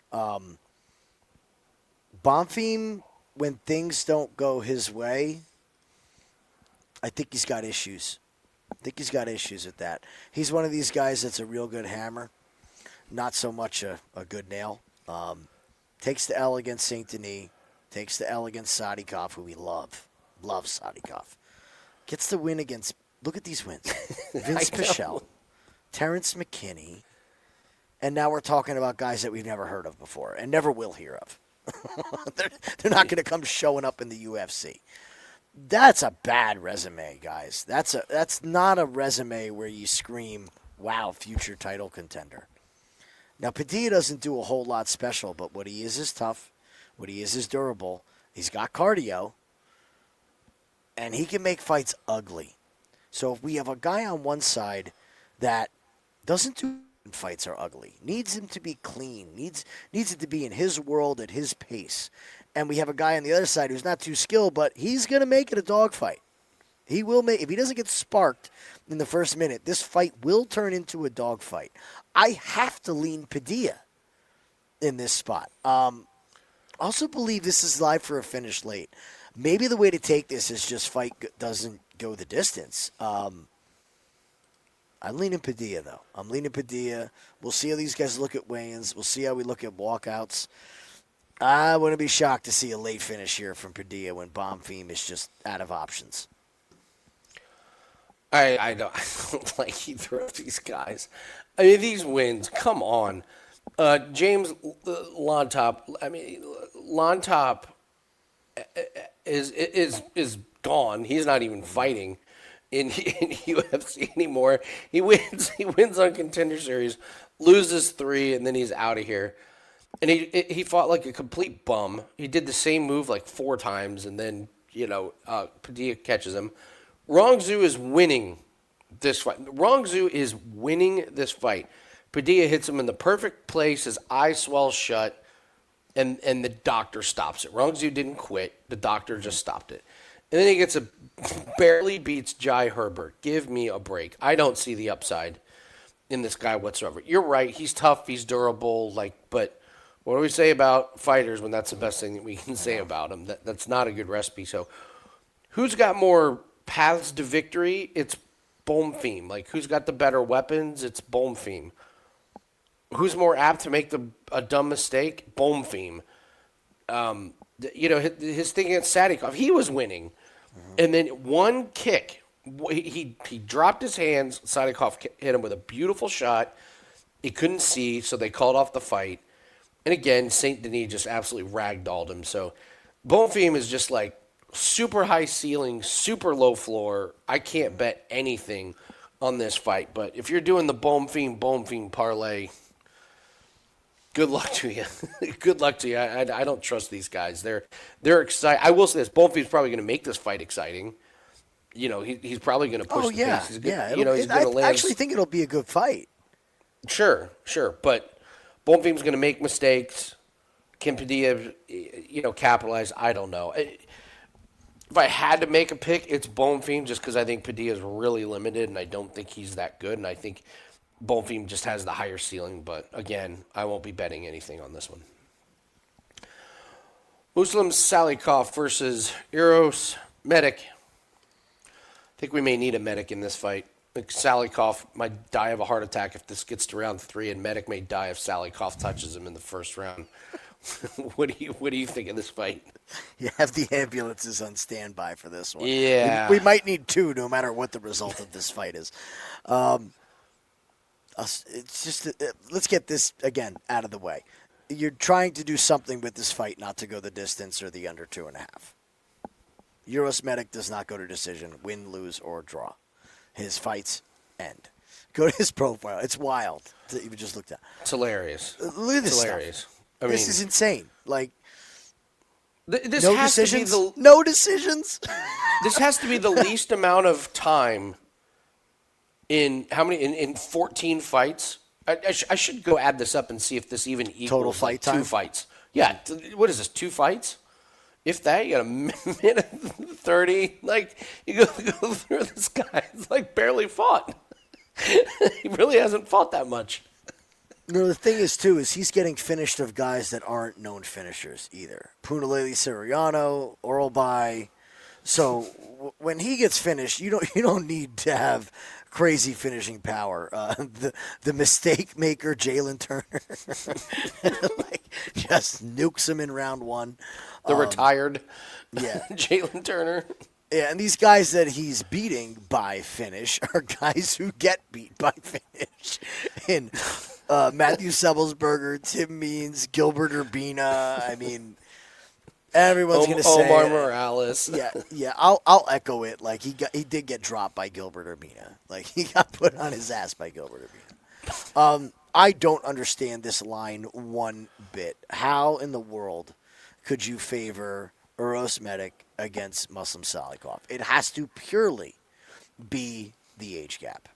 Bonfim, when things don't go his way, I think he's got issues. With that. He's one of these guys that's a real good hammer, not so much a good nail. Takes the L against St. Denis, takes the L against Salikhov, who we love. Love Salikhov. Gets the win against, look at these wins. Vince Pichel, Terrence McKinney, and now we're talking about guys that we've never heard of before and never will hear of. They're not going to come showing up in the UFC. That's a bad resume, guys. That's not a resume where you scream, wow, future title contender. Now, Padilla doesn't do a whole lot special, but what he is tough. What he is durable. He's got cardio, and he can make fights ugly. So if we have a guy on one side that doesn't do fights are ugly, needs him to be clean, needs it to be in his world at his pace, and we have a guy on the other side who's not too skilled, but he's going to make it a dogfight. He will make, if he doesn't get sparked in the first minute, this fight will turn into a dogfight. I have to lean Padilla in this spot. Also believe this is live for a finish late. Maybe the way to take this is just fight doesn't go the distance. I'm leaning Padilla, though. I'm leaning Padilla. We'll see how these guys look at weigh-ins. We'll see how we look at walkouts. I wouldn't be shocked to see a late finish here from Padilla when Bonfim is just out of options. I don't like either of these guys. I mean, these wins, come on. James Lontop, Lontop is gone. He's not even fighting in UFC anymore. He wins on Contender Series, loses 3, and then he's out of here. And he fought like a complete bum. He did the same move like 4 times, and then Padilla catches him. Rongzhu is winning this fight. Padilla hits him in the perfect place. His eye swells shut, and the doctor stops it. Rongzhu didn't quit. The doctor just stopped it. And then he barely beats Jai Herbert. Give me a break. I don't see the upside in this guy whatsoever. You're right. He's tough. He's durable. But what do we say about fighters when that's the best thing that we can say about them? That's not a good recipe. So who's got more paths to victory? It's Bonfim. Who's got the better weapons? It's Bonfim. Who's more apt to make a dumb mistake? Bonfim. His thing against Salikhov, he was winning. And then one kick, he dropped his hands. Salikhov hit him with a beautiful shot. He couldn't see, so they called off the fight. And again, St. Denis just absolutely ragdolled him. So Bonfim is just super high ceiling, super low floor. I can't bet anything on this fight. But if you're doing the Bonfim parlay, good luck to you. Good luck to you. I don't trust these guys. They're excited. I will say this: Bonfim's probably going to make this fight exciting. He's probably going to push the pace. He's good, I actually think it'll be a good fight. Sure. But Bonfim's going to make mistakes. Can Padilla, capitalize? I don't know. if I had to make a pick, it's Bonfim just because I think Padilla is really limited, and I don't think he's that good, and I think Bonfim just has the higher ceiling. But again, I won't be betting anything on this one. Muslim Salikhov versus Eros Medic. I think we may need a Medic in this fight. Like Salikhov might die of a heart attack if this gets to round 3, and Medic may die if Salikhov touches him in the first round. What do you think of this fight? You have the ambulances on standby for this one. Yeah. We might need 2 no matter what the result of this fight is. It's just let's get this, again, out of the way. You're trying to do something with this fight not to go the distance or the under 2.5. Euros Medic does not go to decision, win, lose, or draw. His fights end. Go to his profile. It's wild that you just looked at. It's hilarious. Look at this It's stuff. hilarious. This is insane. Like, this no has decisions. to be No decisions. this has to be the least amount of time in how many in 14 fights. I should go add this up and see if this even equals Total fight like time? 2 fights. Yeah, what is this? 2 fights? If that, you got a minute 30. Like you go through this guy. It's like barely fought. He really hasn't fought that much. No, the thing is, too, is he's getting finished of guys that aren't known finishers either. Punalele Siriano, Oral By. So when he gets finished, you don't need to have crazy finishing power. The mistake maker, Jalen Turner, like, just nukes him in round 1. The retired Yeah. Jalen Turner. Yeah, and these guys that he's beating by finish are guys who get beat by finish. And Matthew Sebelsberger, Tim Means, Gilbert Urbina. I mean, everyone's going to say Omar Morales. Yeah. I'll echo it. Like he did get dropped by Gilbert Urbina. Like he got put on his ass by Gilbert Urbina. I don't understand this line one bit. How in the world could you favor Uros Medic against Muslim Salikhov? It has to purely be the age gap.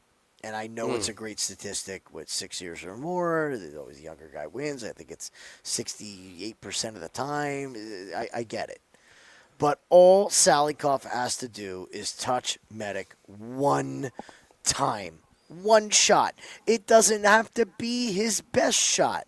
And I know it's a great statistic with 6 years or more. Always the younger guy wins. I think it's 68% of the time. I get it. But all Salikhov has to do is touch Medic one time. One shot. It doesn't have to be his best shot.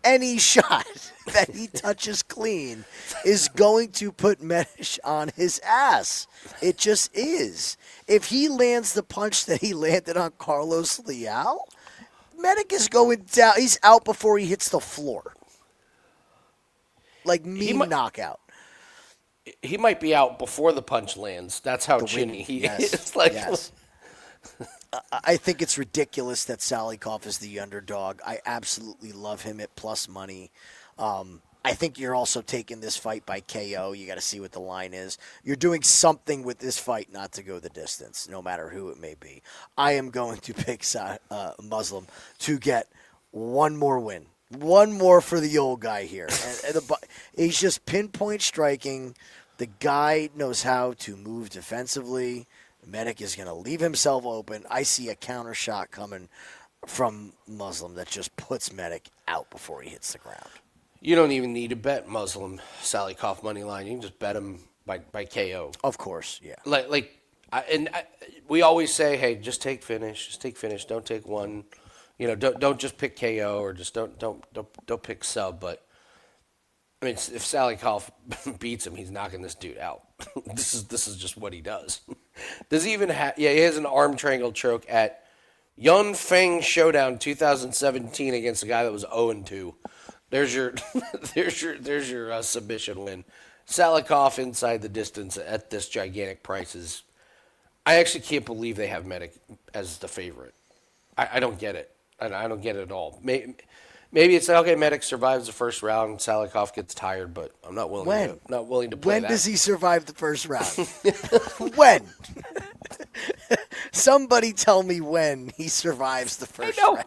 Any shot that he touches clean is going to put Medic on his ass. It just is. If he lands the punch that he landed on Carlos Leal, Medic is going down. He's out before he hits the floor. Like knockout. He might be out before the punch lands. That's how chinny he is. Like, yes. I think it's ridiculous that Salikhov is the underdog. I absolutely love him at plus money. I think you're also taking this fight by KO. You got to see what the line is. You're doing something with this fight not to go the distance, no matter who it may be. I am going to pick Muslim to get one more win. One more for the old guy here. He's just pinpoint striking. The guy knows how to move defensively. Medic is going to leave himself open. I see a counter shot coming from Muslim that just puts Medic out before he hits the ground. you don't even need to bet Muslim Salikhov money line. You can just bet him by KO. Of course, yeah. We always say, hey, just take finish. Don't take one. Don't just pick KO or just don't pick sub. But I mean, if Salikhov beats him, he's knocking this dude out. This is just what he does. Does he even have? Yeah, he has an arm triangle choke at Yun Feng Showdown 2017 against a guy that was 0-2. There's your submission win. Salikhov inside the distance at this gigantic price I actually can't believe they have Medic as the favorite. I don't get it. I don't get it at all. Maybe it's like, okay, Medic survives the first round, Salikhov gets tired, but I'm not willing to play when that. does he survive the first round? When? Somebody tell me when he survives the first round.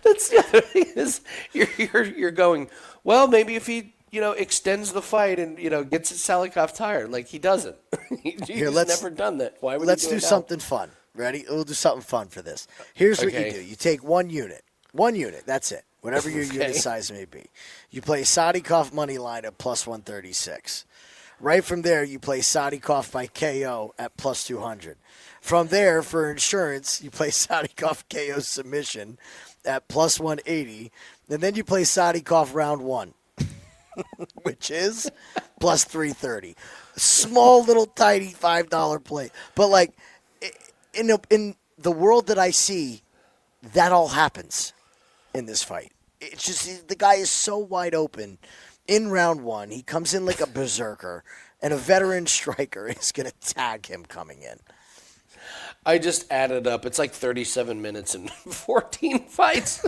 That's the other thing is you're going, well, maybe if he extends the fight and gets Salikhov tired, like he doesn't. He's never done that. Why would let's he do do it now? something fun. Ready? We'll do something fun for this. Here's what Okay. you do. You take one unit. That's it. Whatever your unit size may be. You play Salikhov money line at plus 136. Right from there, you play Salikhov by KO at plus 200. From there, for insurance, you play Salikhov KO submission at plus 180. And then you play Salikhov round 1, which is plus 330. Small little tiny $5 play. But like in the world that I see, that all happens in this fight. It's just the guy is so wide open in round 1. He comes in like a berserker, and a veteran striker is going to tag him coming in. I just added up. It's like 37 minutes and 14 fights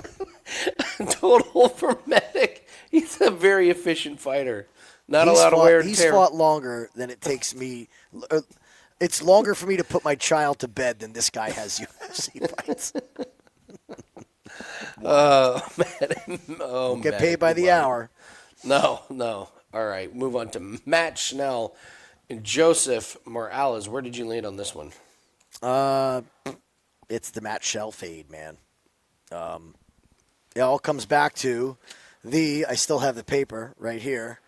total for Medic. He's a very efficient fighter. Not a lot of wear and He's tear. fought longer than it takes me. It's longer for me to put my child to bed than this guy has UFC fights. Get paid by the hour. No. All right, move on to Matt Schnell and Joseph Morales. Where did you land on this one? It's the Matt Shell fade, man. It all comes back to I still have the paper right here.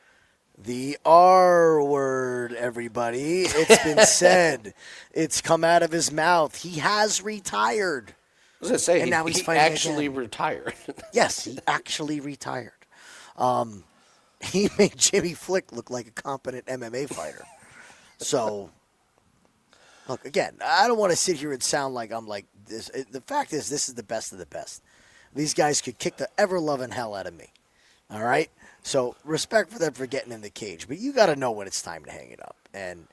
The R word, everybody. It's been said. It's come out of his mouth. He has retired. I was going to say, And now he's he fighting actually again. retired. Yes, he actually retired. He made Jimmy Flick look like a competent MMA fighter. So, look, again, I don't want to sit here and sound like I'm like this. The fact is, this is the best of the best. These guys could kick the ever-loving hell out of me. All right? So, respect for them for getting in the cage. But you got to know when it's time to hang it up. And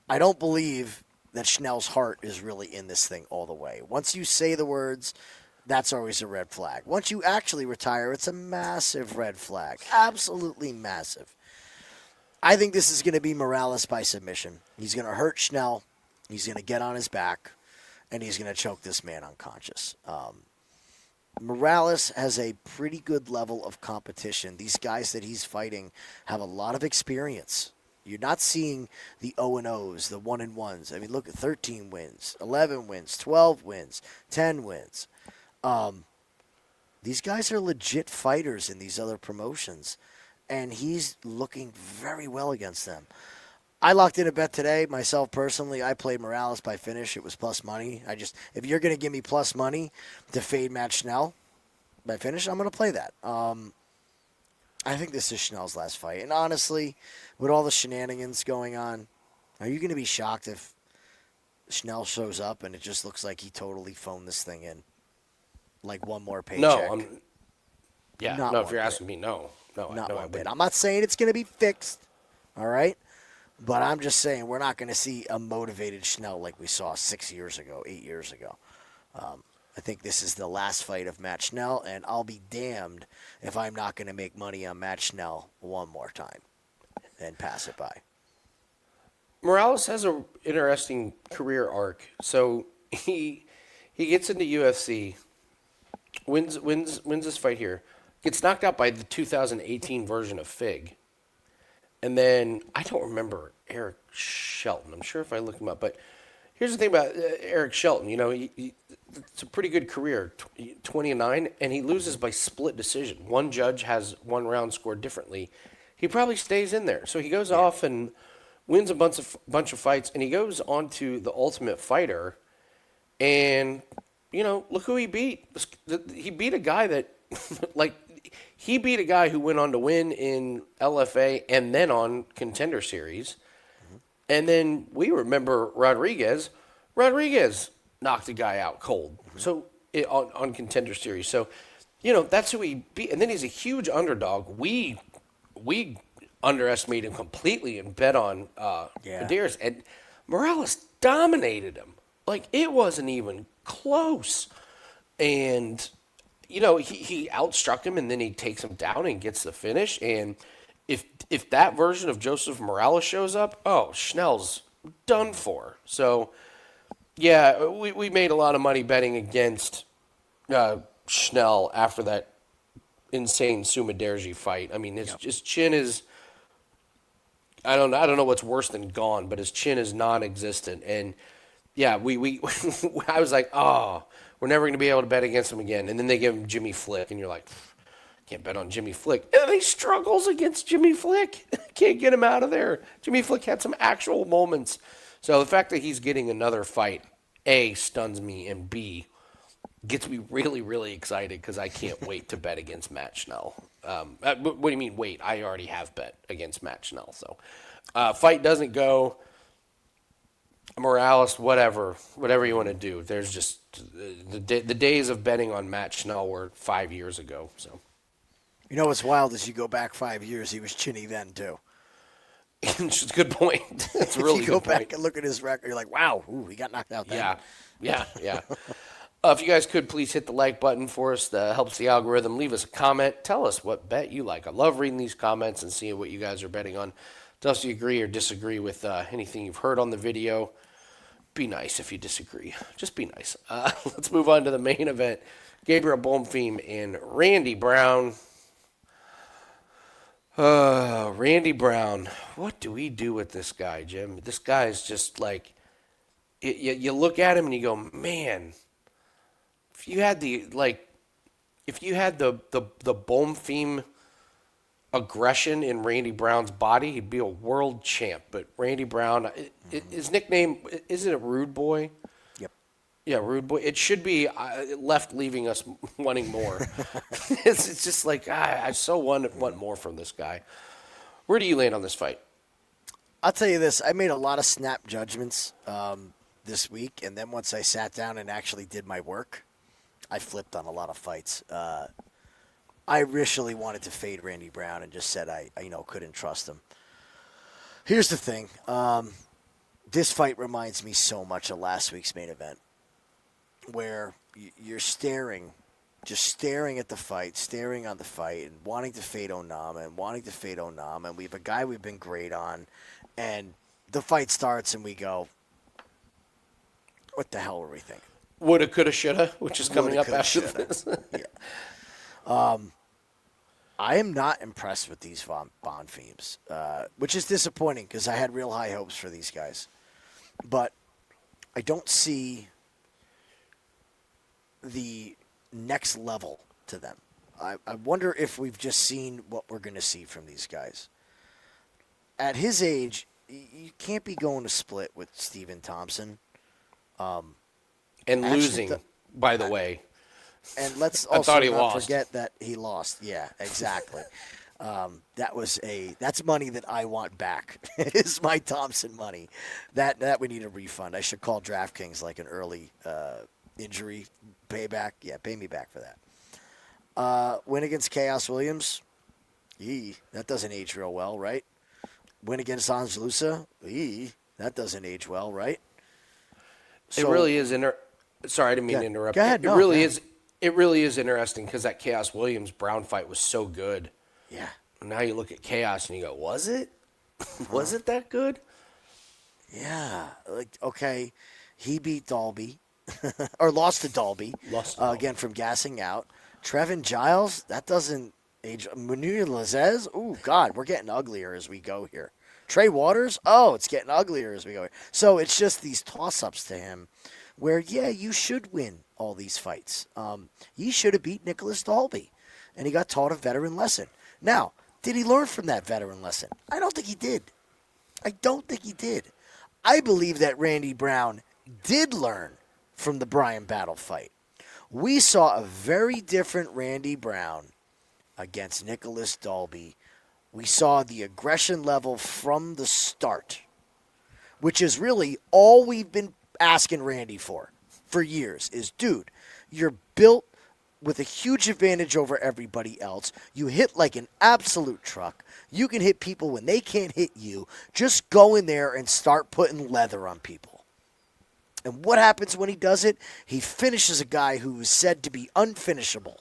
I don't believe that Schnell's heart is really in this thing all the way. Once you say the words, that's always a red flag. Once you actually retire, it's a massive red flag. Absolutely massive. I think this is going to be Morales by submission. He's going to hurt Schnell. He's going to get on his back, and he's going to choke this man unconscious. Morales has a pretty good level of competition. These guys that he's fighting have a lot of experience. You're not seeing the 0-0s, the 1-1s. I mean, look at 13 wins, 11 wins, 12 wins, 10 wins. These guys are legit fighters in these other promotions, and he's looking very well against them. I locked in a bet today, myself personally. I played Morales by finish. It was plus money. If you're going to give me plus money to fade Matt Schnell by finish, I'm going to play that. I think this is Schnell's last fight. And honestly, with all the shenanigans going on, are you going to be shocked if Schnell shows up and it just looks like he totally phoned this thing in? Like one more paycheck? No, Not if one you're bit. asking me, no. Not I one bit. wouldn't. I'm not saying it's going to be fixed, all right? But I'm just saying we're not going to see a motivated Schnell like we saw 6 years ago, 8 years ago. I think this is the last fight of Matt Schnell, and I'll be damned if I'm not going to make money on Matt Schnell one more time and pass it by. Morales has an interesting career arc. So he gets into UFC, wins this fight here, gets knocked out by the 2018 version of Fig. And then, I don't remember Eric Shelton. I'm sure if I look him up. But here's the thing about Eric Shelton. You know, it's a pretty good career, 20-9, and he loses by split decision. One judge has one round scored differently. He probably stays in there. So he goes off and wins a bunch of fights, and he goes on to the Ultimate Fighter. And, you know, look who he beat. He beat a guy that, he beat a guy who went on to win in LFA and then on Contender Series. Mm-hmm. And then we remember Rodriguez. Rodriguez knocked a guy out cold. Mm-hmm. So on Contender Series. So, you know, that's who he beat. And then he's a huge underdog. We underestimated him completely and bet on Medeiros. And Morales dominated him. Like, it wasn't even close. And, you know, he outstruck him, and then he takes him down and gets the finish. And if that version of Joseph Morales shows up, Schnell's done for. So, yeah, we made a lot of money betting against Schnell after that insane Sumaderji fight. I mean, his chin is, I don't know what's worse than gone, but his chin is non-existent. And yeah, I was like, we're never going to be able to bet against him again. And then they give him Jimmy Flick, and you're like, Can't bet on Jimmy Flick. And he struggles against Jimmy Flick. Can't get him out of there. Jimmy Flick had some actual moments. So the fact that he's getting another fight, A, stuns me, and B, gets me really, really excited because I can't wait to bet against Matt Schnell. What do you mean wait? I already have bet against Matt Schnell. So fight doesn't go. Morales, whatever you want to do. There's just the days of betting on Matt Schnell were 5 years ago. So, You know what's wild is you go back 5 years, he was chinny then too. it's a good point. That's a really If you go good back point. and look at his record, you're like, wow, he got knocked out then. Yeah. If you guys could please hit the like button for us, that helps the algorithm. Leave us a comment. Tell us what bet you like. I love reading these comments and seeing what you guys are betting on. Tell us if you agree or disagree with anything you've heard on the video. Be nice if you disagree. Just be nice. Let's move on to the main event. Gabriel Bonfim and Randy Brown. Randy Brown. What do we do with this guy, Jim? This guy is just like, you look at him and you go, man, if you had the Bonfim aggression in Randy Brown's body, he'd be a world champ. But Randy Brown, his nickname, isn't it Rude Boy? Yep. Yeah, Rude Boy. It should be left leaving us wanting more. It's just like, I so want more from this guy. Where do you land on this fight? I'll tell you this. I made a lot of snap judgments this week, and then once I sat down and actually did my work, I flipped on a lot of fights. I initially wanted to fade Randy Brown and just said I couldn't trust him. Here's the thing. This fight reminds me so much of last week's main event, where you're just staring at the fight, staring on the fight, and wanting to fade Onama, and we have a guy we've been great on, and the fight starts, and we go, what the hell were we thinking? Woulda, coulda, shoulda, which is coming Woulda, up coulda, after shoulda. this. Yeah. I am not impressed with these Bonfims, which is disappointing because I had real high hopes for these guys. But I don't see the next level to them. I wonder if we've just seen what we're going to see from these guys. At his age, you can't be going to split with Stephen Thompson. And Actually, losing, by the way. And let's I also thought he not lost. forget that he lost. Yeah, exactly. That's money that I want back. Is my Thompson money. That we need a refund. I should call DraftKings like an early injury payback. Yeah, pay me back for that. Win against Chaos Williams. That doesn't age real well, right? Win against Angelusa. That doesn't age well, right? It really is. Sorry, I didn't mean to interrupt. Go ahead. It really is. It really is interesting because that Chaos Williams Brown fight was so good. Yeah. Now you look at Chaos and you go, was it? Was it that good? Yeah. Like, okay, he beat Dalby, or lost to Dalby. Again from gassing out. Trevin Giles, that doesn't age. Munir Lazez, ooh, God, we're getting uglier as we go here. Trey Waters, it's getting uglier as we go here. So it's just these toss-ups to him where, yeah, you should win all these fights. He should have beat Nicholas Dalby, and he got taught a veteran lesson. Now, did he learn from that veteran lesson? I don't think he did. I believe that Randy Brown did learn from the Brian Battle fight. We saw a very different Randy Brown against Nicholas Dalby. We saw the aggression level from the start, which is really all we've been asking Randy for years is, dude, you're built with a huge advantage over everybody else. You hit like an absolute truck. You can hit people when they can't hit you. Just go in there and start putting leather on people. And what happens when he does it? He finishes a guy who is said to be unfinishable.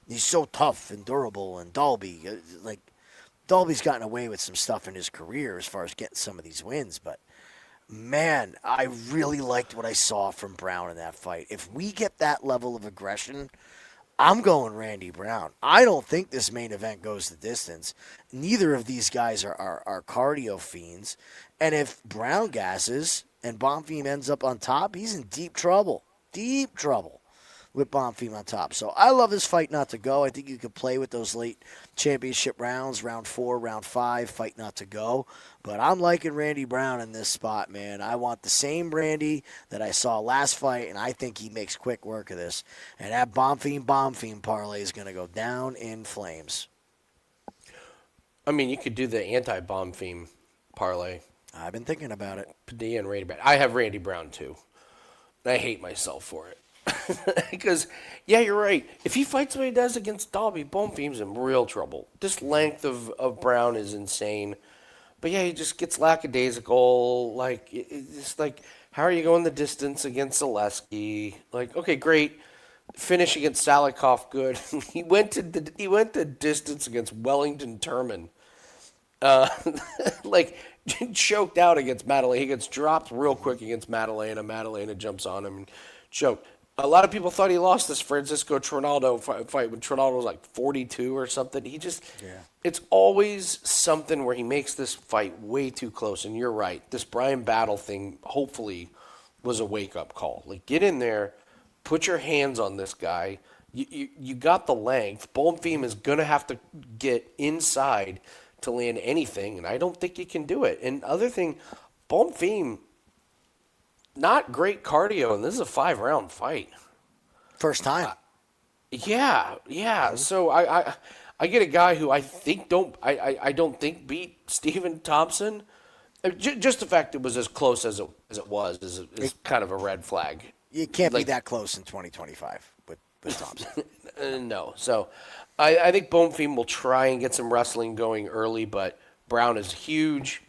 He's so tough and durable, and Dalby's gotten away with some stuff in his career as far as getting some of these wins, but man, I really liked what I saw from Brown in that fight. If we get that level of aggression, I'm going Randy Brown. I don't think this main event goes the distance. Neither of these guys are cardio fiends. And if Brown gasses and Bonfim ends up on top, he's in deep trouble. Deep trouble. with Bonfim on top. So I love this fight not to go. I think you could play with those late championship rounds, round 4, round 5, fight not to go. But I'm liking Randy Brown in this spot, man. I want the same Randy that I saw last fight, and I think he makes quick work of this. And that Bonfim parlay is going to go down in flames. I mean, you could do the anti-Bonfim parlay. I've been thinking about it. Padilla and Randy Brown. I have Randy Brown too. I hate myself for it. Because, yeah, you're right. If he fights what he does against Dalby, Bonfim's in real trouble. This length of Brown is insane. But, yeah, he just gets lackadaisical. Like, it's like, how are you going the distance against Zaleski? Like, okay, great. Finish against Salikhov, good. he went the distance against Wellington Turman. Like, choked out against Madalena. He gets dropped real quick against Madalena. Madalena jumps on him and choked. A lot of people thought he lost this Francisco Trinaldo fight when Trinaldo was like 42 or something. It's always something where he makes this fight way too close. And you're right. This Brian Battle thing hopefully was a wake-up call. Like, get in there, put your hands on this guy. You got the length. Bonfim is going to have to get inside to land anything, and I don't think he can do it. And other thing, Bonfim, not great cardio, and this is a 5-round fight. First time. Yeah. So I get a guy who I don't think beat Stephen Thompson. Just the fact it was as close as it was is kind of a red flag. You can't be that close in 2025 with Thompson. No. So I think Bonfim will try and get some wrestling going early, but Brown is huge.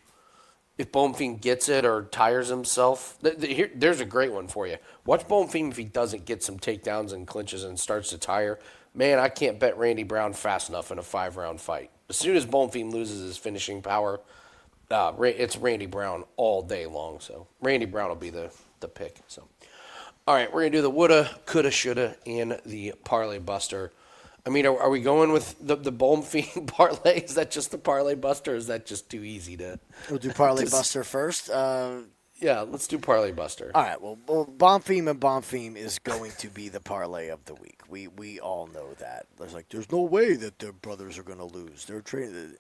If Bonfim gets it or tires himself, there's a great one for you. Watch Bonfim if he doesn't get some takedowns and clinches and starts to tire. Man, I can't bet Randy Brown fast enough in a 5-round fight. As soon as Bonfim loses his finishing power, it's Randy Brown all day long. So Randy Brown will be the pick. So, all right, we're going to do the woulda, coulda, shoulda, and the parlay buster. I mean, are we going with the Bonfim parlay? Is that just the parlay buster, or is that just too easy to... We'll do parlay buster first. Yeah, let's do parlay buster. All right, well, Bonfim is going to be the parlay of the week. We all know that. There's no way that their brothers are going to lose. They're training.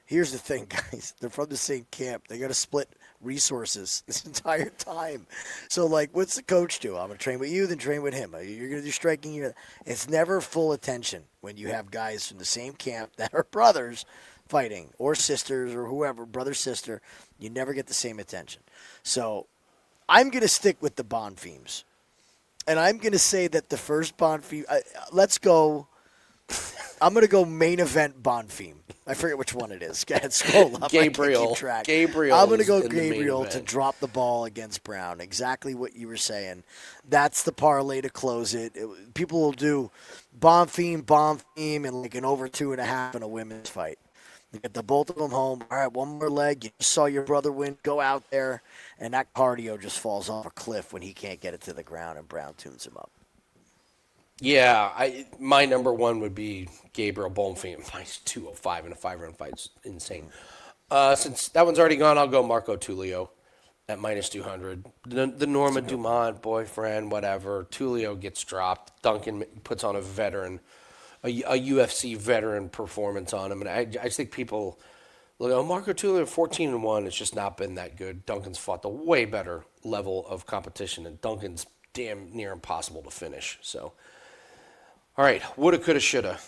Here's the thing, guys. They're from the same camp. They got to split resources this entire time. So, what's the coach do? I'm going to train with you, then train with him. You're going to do striking. It's never full attention when you have guys from the same camp that are brothers fighting, or sisters, or whoever, brother, sister. You never get the same attention. So, I'm going to stick with the Bonfims. And I'm going to say that the first Bonfim, let's go. I'm going to go main event Bonfim. I forget which one it is. Go ahead, scroll up. Gabriel. I can't keep track. Gabriel. I'm going to go Gabriel to drop the ball against Brown. Exactly what you were saying. That's the parlay to close it. People will do Bonfim, and an over 2.5 in a women's fight. You get the both of them home. All right, one more leg. You just saw your brother win. Go out there, and that cardio just falls off a cliff when he can't get it to the ground, and Brown tunes him up. Yeah, my number one would be Gabriel Bonfim. He's 205 in a 5-round fight. It's insane. Since that one's already gone, I'll go Marco Tulio at minus 200. The Norma Dumont boyfriend, whatever. Tulio gets dropped. Duncan puts on a UFC veteran performance on him. And I just think people look, Marco Tulio 14-1. It's just not been that good. Duncan's fought the way better level of competition, and Duncan's damn near impossible to finish. So, all right, woulda, coulda, shoulda.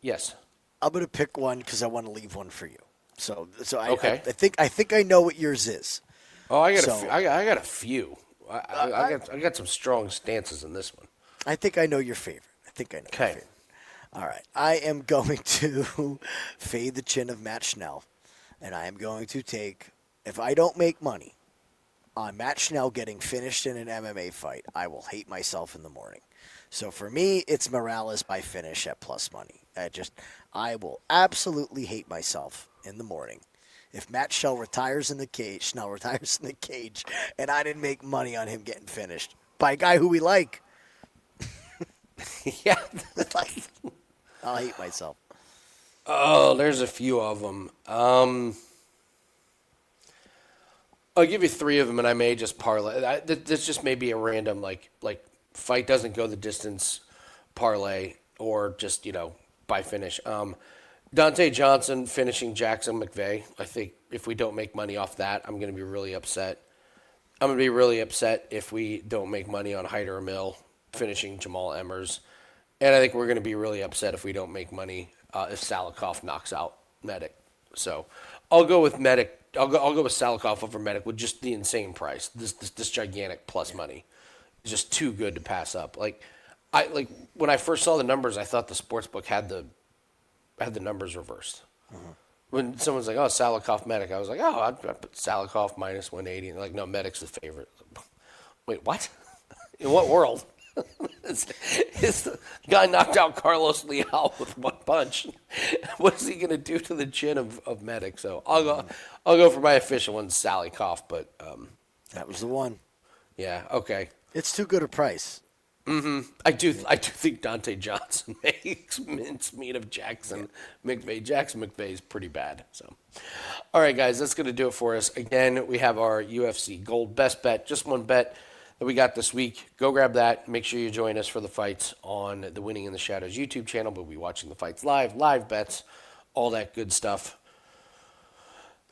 Yes. I'm gonna pick one because I want to leave one for you. So okay. I think I know what yours is. Oh, I got a few. I got some strong stances in this one. I think I know your favorite. Your favorite. All right. I am going to fade the chin of Matt Schnell, and I am going to take, if I don't make money on Matt Schnell getting finished in an MMA fight, I will hate myself in the morning. So for me, it's Morales by finish at plus money. I will absolutely hate myself in the morning if Matt Schnell retires in the cage, and I didn't make money on him getting finished by a guy who we like. Yeah. I'll hate myself. Oh, there's a few of them. I'll give you 3 of them, and I may just parlay. This just may be a random, like fight doesn't go the distance, parlay, or just, by finish. Dante Johnson finishing Jackson McVey. I think if we don't make money off that, I'm going to be really upset. I'm going to be really upset if we don't make money on Hyder Amil finishing Jamall Emmers. And I think we're going to be really upset if we don't make money if Salikhov knocks out Medic. So I'll go with Medic. I'll go with Salikhov over Medic with just the insane price. This gigantic plus money. It's just too good to pass up. When I first saw the numbers, I thought the sportsbook had the numbers reversed. Mm-hmm. When someone's like, "Oh, Salikhov Medic," I was like, "Oh, I'd put Salikhov minus 180." And they're like, "No, Medic's the favorite." Wait, what? In what world? The guy knocked out Carlos Leal with one punch. What is he gonna do to the chin of Medic? So I'll go for my official one, Salikhov. But that was the one. Yeah. Okay. It's too good a price. I do think Dante Johnson makes mincemeat of Jackson McVey. Jackson McVey is pretty bad. So, all right, guys, that's going to do it for us. Again, we have our UFC Gold Best Bet, just one bet that we got this week. Go grab that. Make sure you join us for the fights on the Winning in the Shadows YouTube channel. We'll be watching the fights live bets, all that good stuff.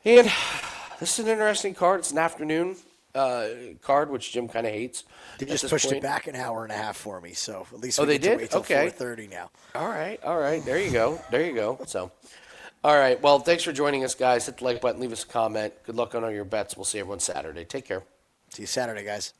And this is an interesting card. It's an afternoon card, which Jim kind of hates. They just pushed it back an hour and a half for me, so at least they get to did? wait till Okay. 4:30 now. All right. There you go. So, all right. Well, thanks for joining us, guys. Hit the like button, leave us a comment. Good luck on all your bets. We'll see everyone Saturday. Take care. See you Saturday, guys.